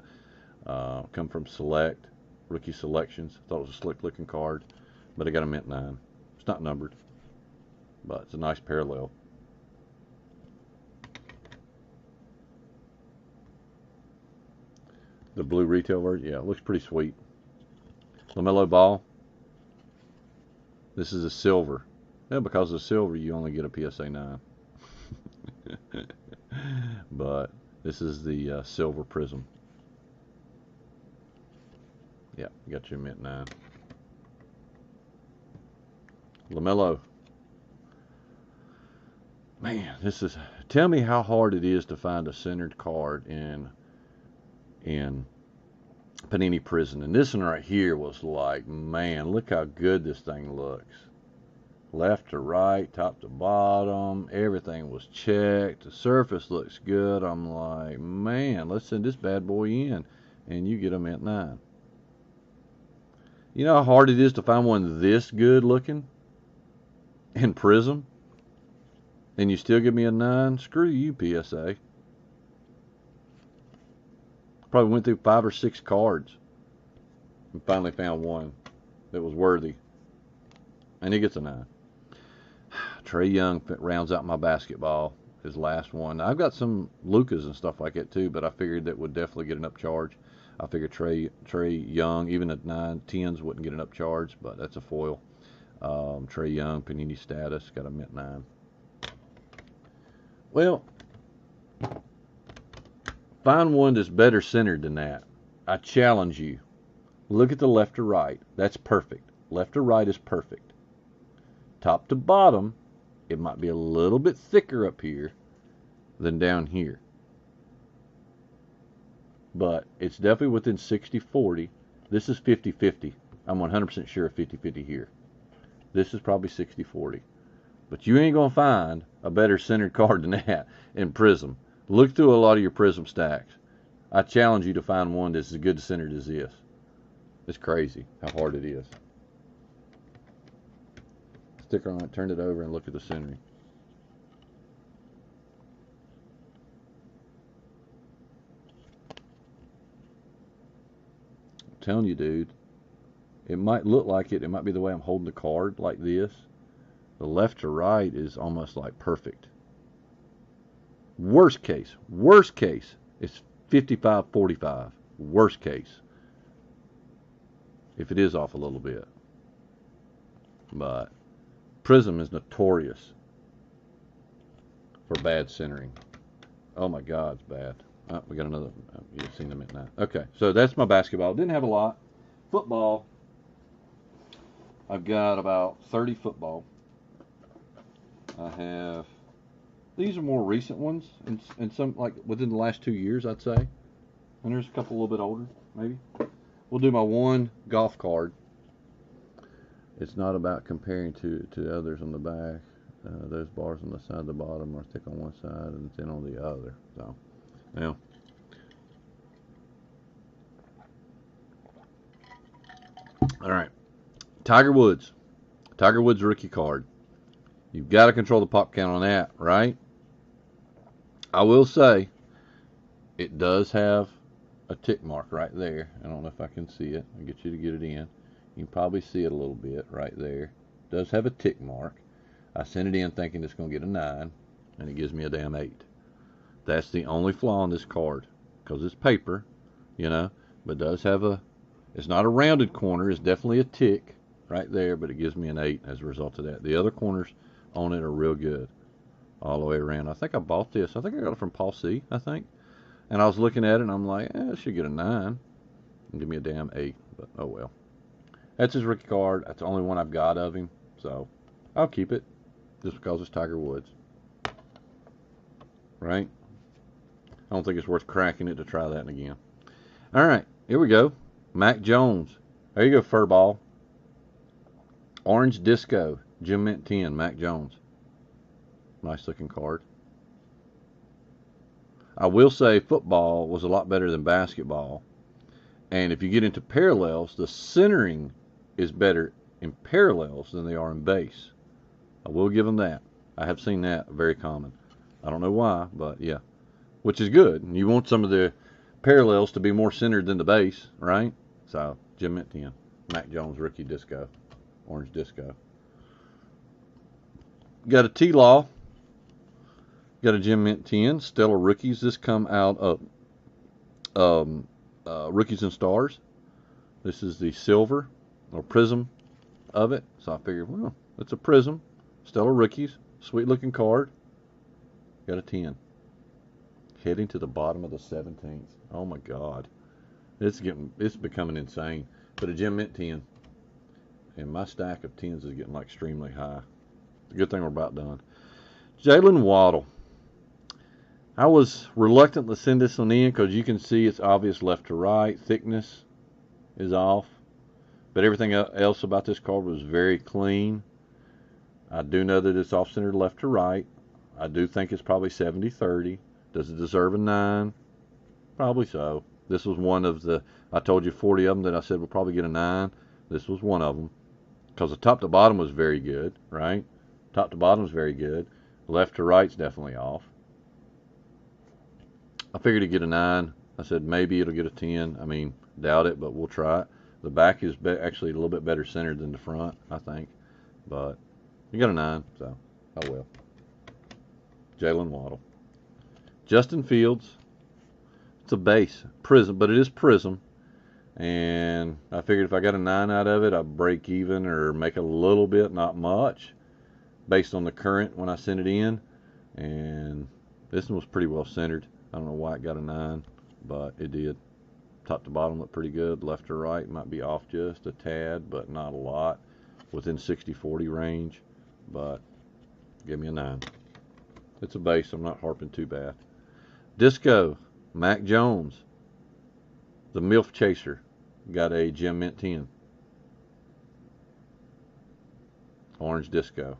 come from Select, Rookie Selections. Thought it was a slick looking card, but I got a Mint 9. It's not numbered, but it's a nice parallel. The blue retail version, yeah, it looks pretty sweet. LaMelo Ball. This is a silver. Yeah, because of silver, you only get a PSA 9. But this is the silver prism. Yeah, you got your Mint 9. LaMelo. Man, this is... Tell me how hard it is to find a centered card in Panini Prism. And this one right here was like, man, look how good this thing looks. Left to right, top to bottom, everything was checked. The surface looks good. I'm like, man, let's send this bad boy in, and you get a Mint 9. You know how hard it is to find one this good looking in Prism, and you still give me a 9? Screw you, PSA. Probably went through 5 or 6 cards and finally found one that was worthy, and he gets a 9. Trae Young rounds out my basketball, his last one. I've got some Lucas and stuff like that too, but I figured that would definitely get an upcharge. I figured Trae Young, even at 9, 10s wouldn't get an upcharge, but that's a foil. Trae Young, Panini status, got a Mint 9. Well, find one that's better centered than that. I challenge you. Look at the left to right. That's perfect. Left to right is perfect. Top to bottom, it might be a little bit thicker up here than down here. But it's definitely within 60-40. This is 50-50. I'm 100% sure of 50-50 here. This is probably 60-40. But you ain't going to find a better centered card than that in Prism. Look through a lot of your Prism stacks. I challenge you to find one that's as good centered as this. It's crazy how hard it is. Sticker on it, turn it over, and look at the centering. I'm telling you, dude, it might look like it. It might be the way I'm holding the card like this. The left to right is almost like perfect. Worst case, it's 55-45. Worst case, if it is off a little bit. But Prism is notorious for bad centering. Oh my God, it's bad. Oh, we got another. You've seen them at 9. Okay, so that's my basketball. Didn't have a lot. Football. I've got about 30 football. I have. These are more recent ones, and some like within the last 2 years, I'd say. And there's a couple a little bit older, maybe. We'll do my one golf card. It's not about comparing to others on the back. Those bars on the side of the bottom are thick on one side and thin on the other. So, now. All right. Tiger Woods. Tiger Woods rookie card. You've got to control the pop count on that, right? I will say, it does have a tick mark right there. I don't know if I can see it. I'll get you to get it in. You can probably see it a little bit right there. It does have a tick mark. I sent it in thinking it's going to get a 9, and it gives me a damn 8. That's the only flaw on this card, because it's paper, you know, but it does have a, it's not a rounded corner. It's definitely a tick right there, but it gives me an 8 as a result of that. The other corners on it are real good. all the way around. I think I bought this. I think I got it from PSA, I think. And I was looking at it, and I'm like, I should get a 9. Give me a damn 8, but oh well. That's his rookie card. That's the only one I've got of him, so I'll keep it just because it's Tiger Woods. Right? I don't think it's worth cracking it to try that again. All right, here we go. Mac Jones. There you go, Furball. Orange Disco. Gem Mint 10, Mac Jones. Nice looking card. I will say football was a lot better than basketball. And if you get into parallels, the centering is better in parallels than they are in base. I will give them that. I have seen that very common. I don't know why, but yeah. Which is good. You want some of the parallels to be more centered than the base, right? So, Gem Mint 10. Mac Jones Rookie Disco. Orange Disco. Got a T-Law. Got a Gem Mint 10. Stellar Rookies. This come out of Rookies and Stars. This is the silver or prism of it. So I figured, well, it's a prism. Stellar Rookies. Sweet looking card. Got a 10. Heading to the bottom of the 17th. Oh my God. It's becoming insane. But a Gem Mint 10. And my stack of 10s is getting like extremely high. It's a good thing we're about done. Jalen Waddle. I was reluctant to send this one in because you can see it's obvious left to right. Thickness is off. But everything else about this card was very clean. I do know that it's off-centered left to right. I do think it's probably 70-30. Does it deserve a 9? Probably so. This was one of the, I told you 40 of them that I said we'll probably get a 9. This was one of them. Because the top to bottom was very good, right? Top to bottom is very good. Left to right's definitely off. I figured it'd get a 9. I said maybe it'll get a 10. I mean, doubt it, but we'll try it. The back is actually a little bit better centered than the front, I think. But you got a 9, so oh well. Jalen Waddle. Justin Fields. It's a base. Prism, but it is prism. And I figured if I got a 9 out of it, I'd break even or make a little bit, not much, based on the current when I sent it in. And this one was pretty well centered. I don't know why it got a 9, but it did. Top to bottom looked pretty good. Left to right might be off just a tad, but not a lot. Within 60-40 range, but give me a 9. It's a base. I'm not harping too bad. Disco, Mac Jones. The MILF Chaser got a Gem Mint 10. Orange Disco.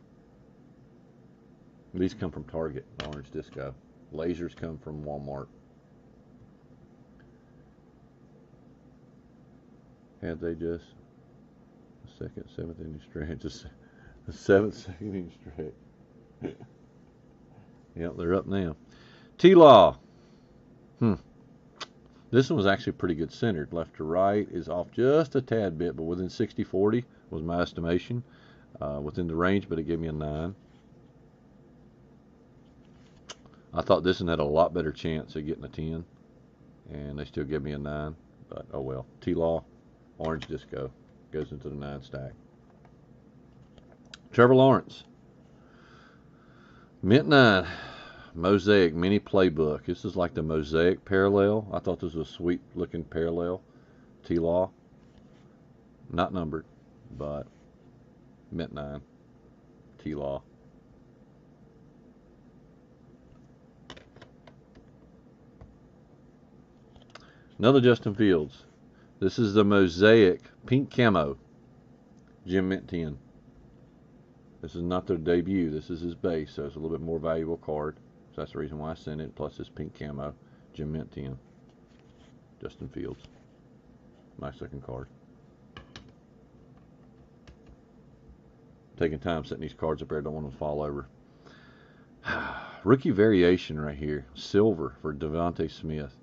These come from Target, Orange Disco. Lasers come from Walmart. Had they just a second, 7th inning stretch, just a 7th, 2nd inning stretch. Yep, they're up now. T-Law. This one was actually pretty good centered. Left to right is off just a tad bit, but within 60-40 was my estimation. Within the range, but it gave me a 9. I thought this one had a lot better chance of getting a 10, and they still gave me a 9, but oh well. T-Law, Orange Disco, goes into the 9 stack. Trevor Lawrence. Mint 9. Mosaic Mini Playbook. This is like the Mosaic parallel. I thought this was a sweet looking parallel. T-Law. Not numbered, but Mint 9. T-Law. Another Justin Fields. This is the Mosaic Pink Camo. Gem Mint 10. This is not their debut. This is his base, so it's a little bit more valuable card. So that's the reason why I sent it. Plus this pink camo. Gem Mint 10. Justin Fields. Nice looking card. Taking time setting these cards up there. Don't want them to fall over. Rookie variation right here. Silver for Devontae Smith.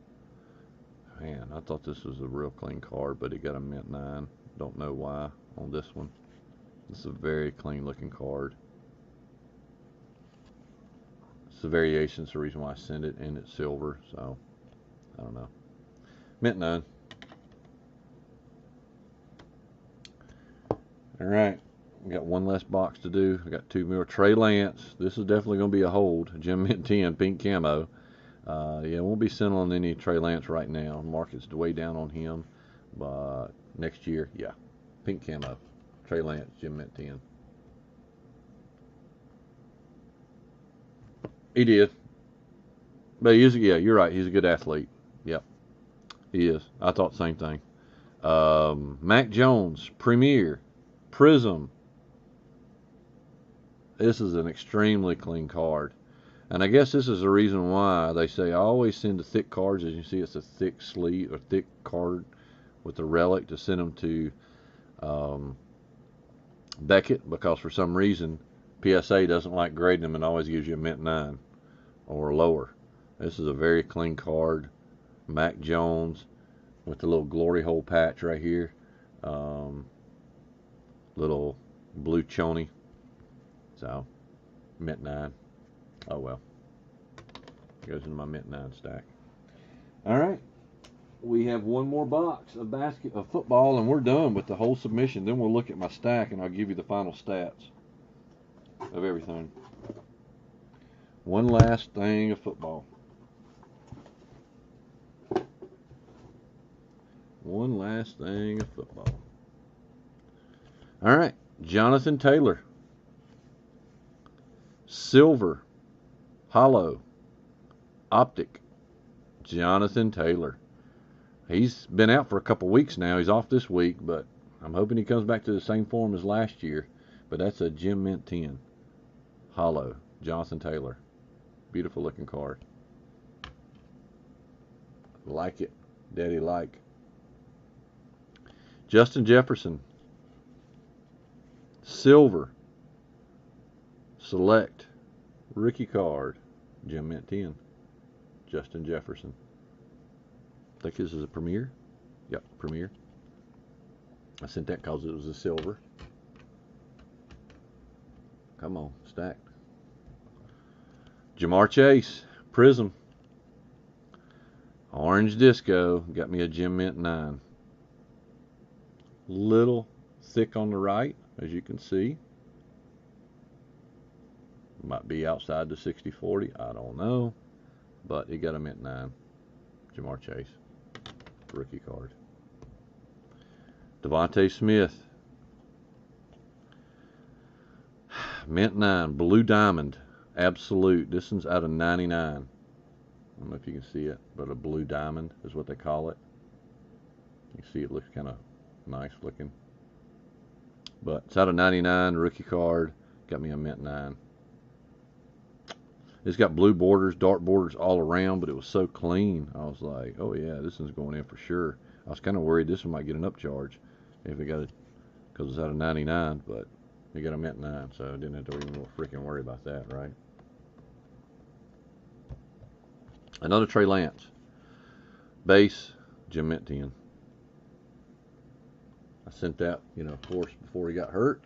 Man, I thought this was a real clean card, but it got a Mint 9. Don't know why on this one. This is a very clean looking card. It's the variation. It's the reason why I sent it, and it's silver, so I don't know. Mint 9. All right. We got one less box to do. I got 2 more. Trey Lance. This is definitely going to be a hold. Gem Mint 10, pink camo. Yeah, won't be selling any Trey Lance right now. Market's way down on him. But next year, yeah. Pink camo. Trey Lance, Gem Mint 10. He did. But he is, yeah, you're right. He's a good athlete. Yep. He is. I thought the same thing. Mac Jones, Premier, Prism. This is an extremely clean card. And I guess this is the reason why they say I always send the thick cards. As you see, it's a thick sleeve or thick card with the relic to send them to Beckett, because for some reason PSA doesn't like grading them and always gives you a mint 9 or lower. This is a very clean card. Mac Jones with the little glory hole patch right here. Little blue chony. So, mint 9. Oh well. Goes in my mint 9 stack. Alright. We have one more box of football, and we're done with the whole submission. Then we'll look at my stack and I'll give you the final stats of everything. One last thing of football. One last thing of football. All right, Jonathan Taylor. Silver. Hollow. Optic. Jonathan Taylor. He's been out for a couple weeks now. He's off this week, but I'm hoping he comes back to the same form as last year. But that's a Gem Mint 10. Hollow. Jonathan Taylor. Beautiful looking card. Like it. Daddy like. Justin Jefferson. Silver. Select. Rookie card. Gem Mint 10. Justin Jefferson. I think this is a Premier. Yep, Premier. I sent that because it was a silver. Come on, stacked. Jamar Chase. Prism. Orange Disco. Got me a Gem Mint 9. Little thick on the right, as you can see. Might be outside the 60-40. I don't know. But he got a mint 9. Jamar Chase. Rookie card. Devontae Smith. Mint 9. Blue Diamond. Absolute. This one's out of 99. I don't know if you can see it, but a blue diamond is what they call it. You see it looks kind of nice looking. But it's out of 99. Rookie card. Got me a mint 9. It's got blue borders, dark borders all around, but it was so clean. I was like, oh yeah, this one's going in for sure. I was kind of worried this one might get an upcharge if it got it, because it's out of 99, but it got a mint 9, so I didn't have to even freaking worry about that, right? Another Trey Lance. Base, Gem Mint 10. I sent that, of course, before he got hurt,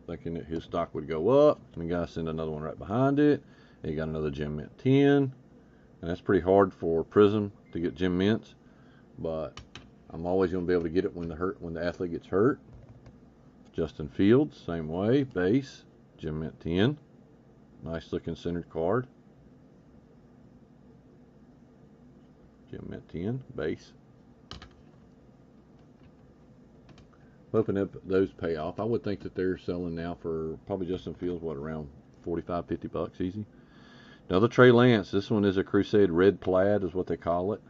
thinking that his stock would go up, and the guy sent another one right behind it. He got another Gem Mint 10, and that's pretty hard for Prism to get Gem Mints, but I'm always going to be able to get it when the athlete gets hurt. Justin Fields, same way, base, Gem Mint 10. Nice looking centered card. Gem Mint 10, base. Hoping that those pay off. I would think that they're selling now for probably Justin Fields, what, around 45, 50 bucks easy. Another Trey Lance. This one is a Crusade Red Plaid is what they call it.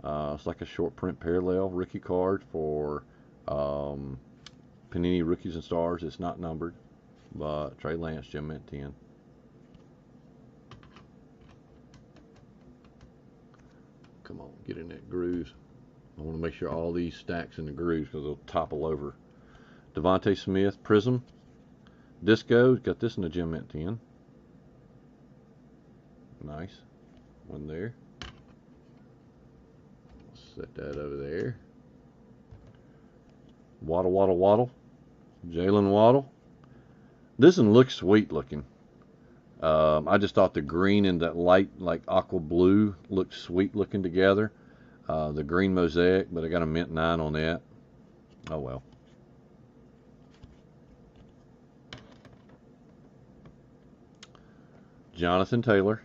It's like a short print parallel rookie card for Panini Rookies and Stars. It's not numbered, but Trey Lance, Gem Mint 10. Come on, get in that grooves. I want to make sure all these stacks in the grooves because they'll topple over. Devontae Smith, Prism. Disco, got this in the Gem Mint 10. Nice. One there. Set that over there. Waddle, Waddle, Waddle. Jalen Waddle. This one looks sweet looking. I just thought the green and that light, like aqua blue, looked sweet looking together. The green mosaic, but I got a mint 9 on that. Oh well. Jonathan Taylor.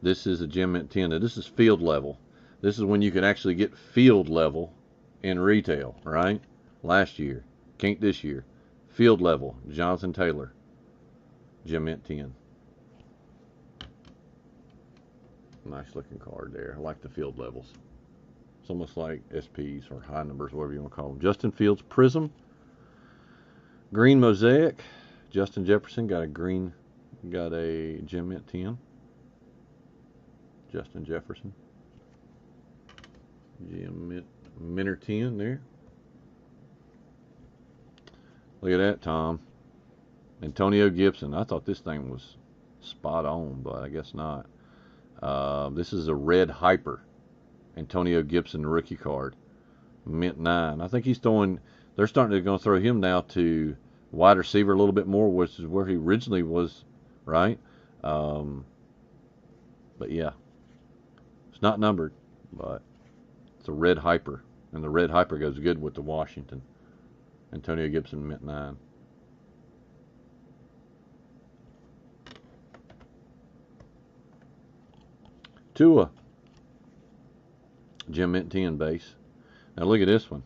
This is a Gem Mint 10. Now, this is field level. This is when you can actually get field level in retail, right? Last year. Can't this year. Field level. Jonathan Taylor. Gem Mint 10. Nice looking card there. I like the field levels. It's almost like SPs or high numbers, whatever you want to call them. Justin Fields Prism. Green Mosaic. Justin Jefferson got a green, got a Gem Mint 10. Justin Jefferson. Gem Minter 10 there. Look at that, Tom. Antonio Gibson. I thought this thing was spot on, but I guess not. This is a red hyper. Antonio Gibson rookie card. Mint 9. I think he's throwing, they're starting to go throw him now to wide receiver a little bit more, which is where he originally was, right? But yeah. It's not numbered, but it's a red hyper. And the red hyper goes good with the Washington. Antonio Gibson, Mint 9. Tua. Gem Mint 10 base. Now look at this one.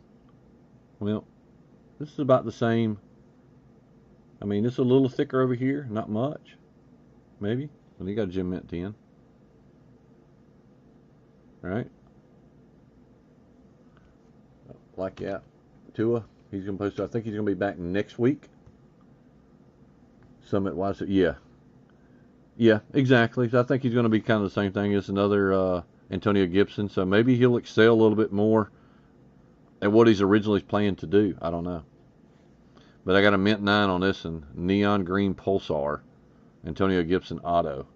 Well, this is about the same. I mean, it's a little thicker over here. Not much. Maybe. And you got a Gem Mint 10. Right? Like that. Tua. He's going to post. I think he's going to be back next week. Summit wise. Yeah. Yeah, exactly. So I think he's going to be kind of the same thing as another Antonio Gibson. So maybe he'll excel a little bit more at what he's originally planned to do. I don't know. But I got a Mint 9 on this and Neon Green Pulsar. Antonio Gibson Auto.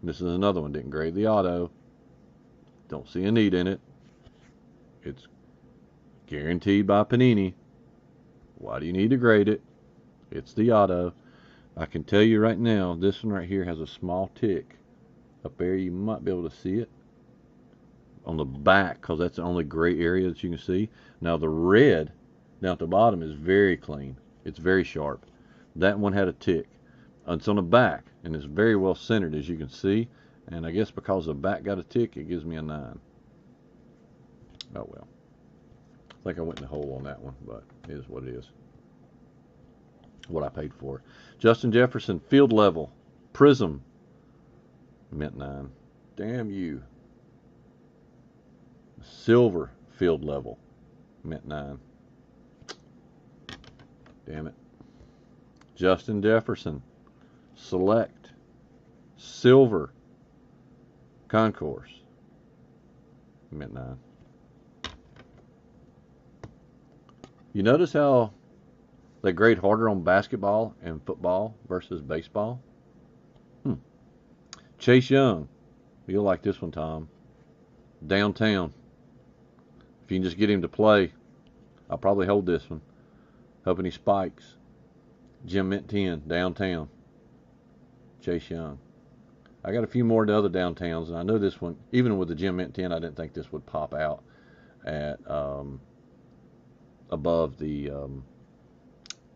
This is another one. Didn't grade the auto. Don't see a need in it. It's guaranteed by Panini. Why do you need to grade it? It's the auto. I can tell you right now, this one right here has a small tick up there. You might be able to see it on the back because that's the only gray area that you can see. Now the red down at the bottom is very clean. It's very sharp. That one had a tick. It's on the back and it's very well centered, as you can see. And I guess because the back got a tick, it gives me a 9. Oh well. I think I went in the hole on that one, but it is what it is. What I paid for. Justin Jefferson, field level, Prism, Mint 9. Damn you. Silver, field level, Mint 9. Damn it. Justin Jefferson, select, silver, concourse, Mint 9. You notice how they grade harder on basketball and football versus baseball? Chase Young. You'll like this one, Tom. Downtown. If you can just get him to play, I'll probably hold this one. Hoping he spikes. Gem Mint 10, downtown. Chase Young. I got a few more of the other downtowns, and I know this one, even with the Gem Mint 10, I didn't think this would pop out at above the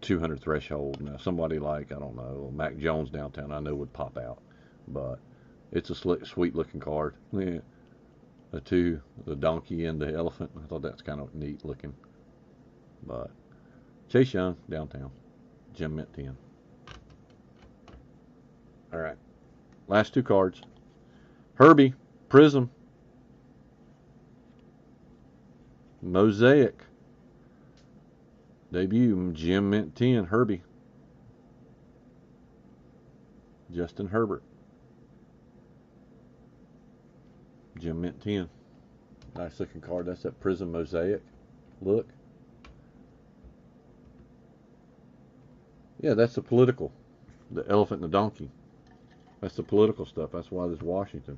200 threshold. Now, somebody like, I don't know, Mac Jones downtown, I know would pop out. But it's a sweet looking card. Yeah. The donkey and the elephant. I thought that's kind of neat looking. But Chase Young, downtown. Gem Mint 10. All right. Last two cards. Herbie, Prism. Mosaic. Debut, Gem Mint 10, Herbie. Justin Herbert. Gem Mint 10. Nice looking card. That's that Prism Mosaic. Look. Yeah, that's the political. The elephant and the donkey. That's the political stuff. That's why there's Washington.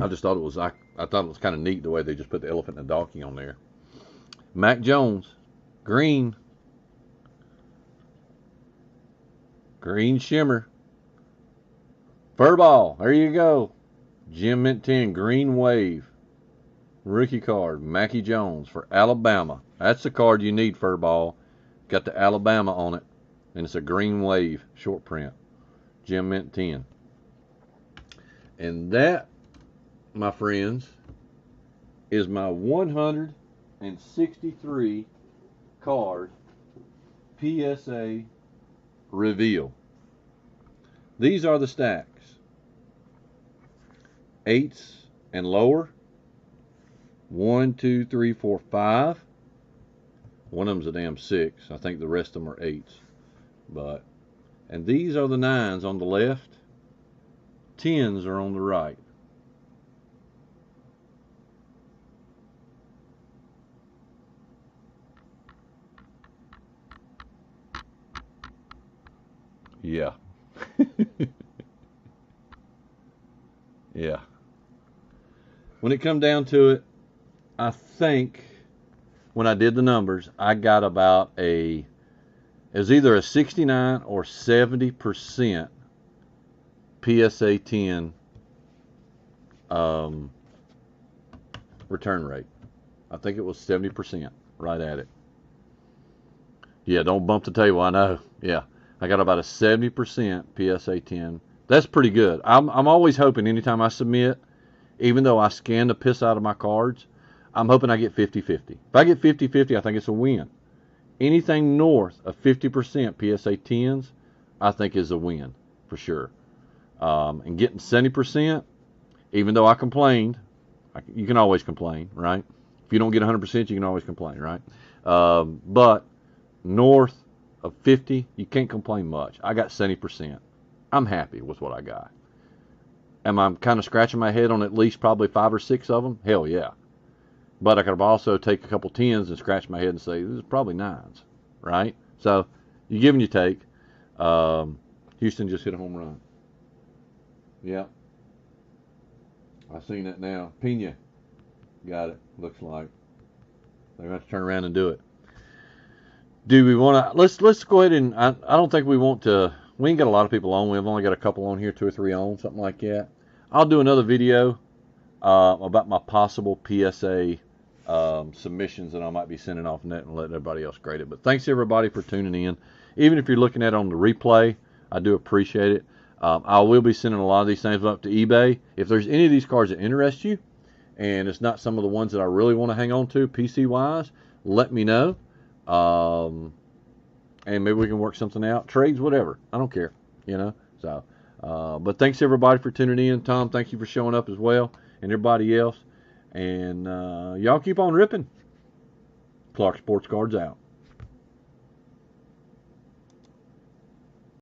I just thought it was, I thought it was kind of neat the way they just put the elephant and the donkey on there. Mac Jones, green. Green shimmer. Furball, there you go. Gem Mint 10, green wave. Rookie card, Mackie Jones for Alabama. That's the card you need, Furball. Got the Alabama on it, and it's a green wave short print. Gem Mint 10. And that, my friends, is my 163 card PSA reveal. These are the stacks. 8s and lower. 1, 2, 3, 4, 5. One of them's a damn 6. I think the rest of them are 8s. And these are the 9s on the left. 10s are on the right. Yeah. Yeah. When it come down to it, I think when I did the numbers, I got about it was either a 69 or 70% PSA 10 return rate. I think it was 70%, right at it. Yeah, don't bump the table, I know. Yeah, I got about a 70% PSA 10. That's pretty good. I'm always hoping anytime I submit, even though I scan the piss out of my cards, I'm hoping I get 50-50. If I get 50-50, I think it's a win. Anything north of 50% PSA 10s, I think is a win for sure. And getting 70%, even though I complained, you can always complain, right? If you don't get 100%, you can always complain, right? But north of 50, you can't complain much. I got 70%. I'm happy with what I got. Am I kind of scratching my head on at least probably 5 or 6 of them? Hell yeah. But I could have also take a couple 10s and scratch my head and say, this is probably 9s, right? So you give and you take. Houston just hit a home run. Yeah. I seen that now. Pena got it, looks like. They're going to have to turn around and do it. Do we want to, let's go ahead and, I don't think we want to, we ain't got a lot of people on. We've only got a couple on here, 2 or 3 on, something like that. I'll do another video about my possible PSA submissions that I might be sending off net and letting everybody else grade it. But thanks everybody for tuning in. Even if you're looking at it on the replay, I do appreciate it. I will be sending a lot of these things up to eBay. If there's any of these cards that interest you, and it's not some of the ones that I really want to hang on to PC-wise, let me know. And maybe we can work something out. Trades, whatever. I don't care, you know. So, but thanks everybody for tuning in. Tom, thank you for showing up as well, and everybody else. And y'all keep on ripping. Clark Sports Cards out.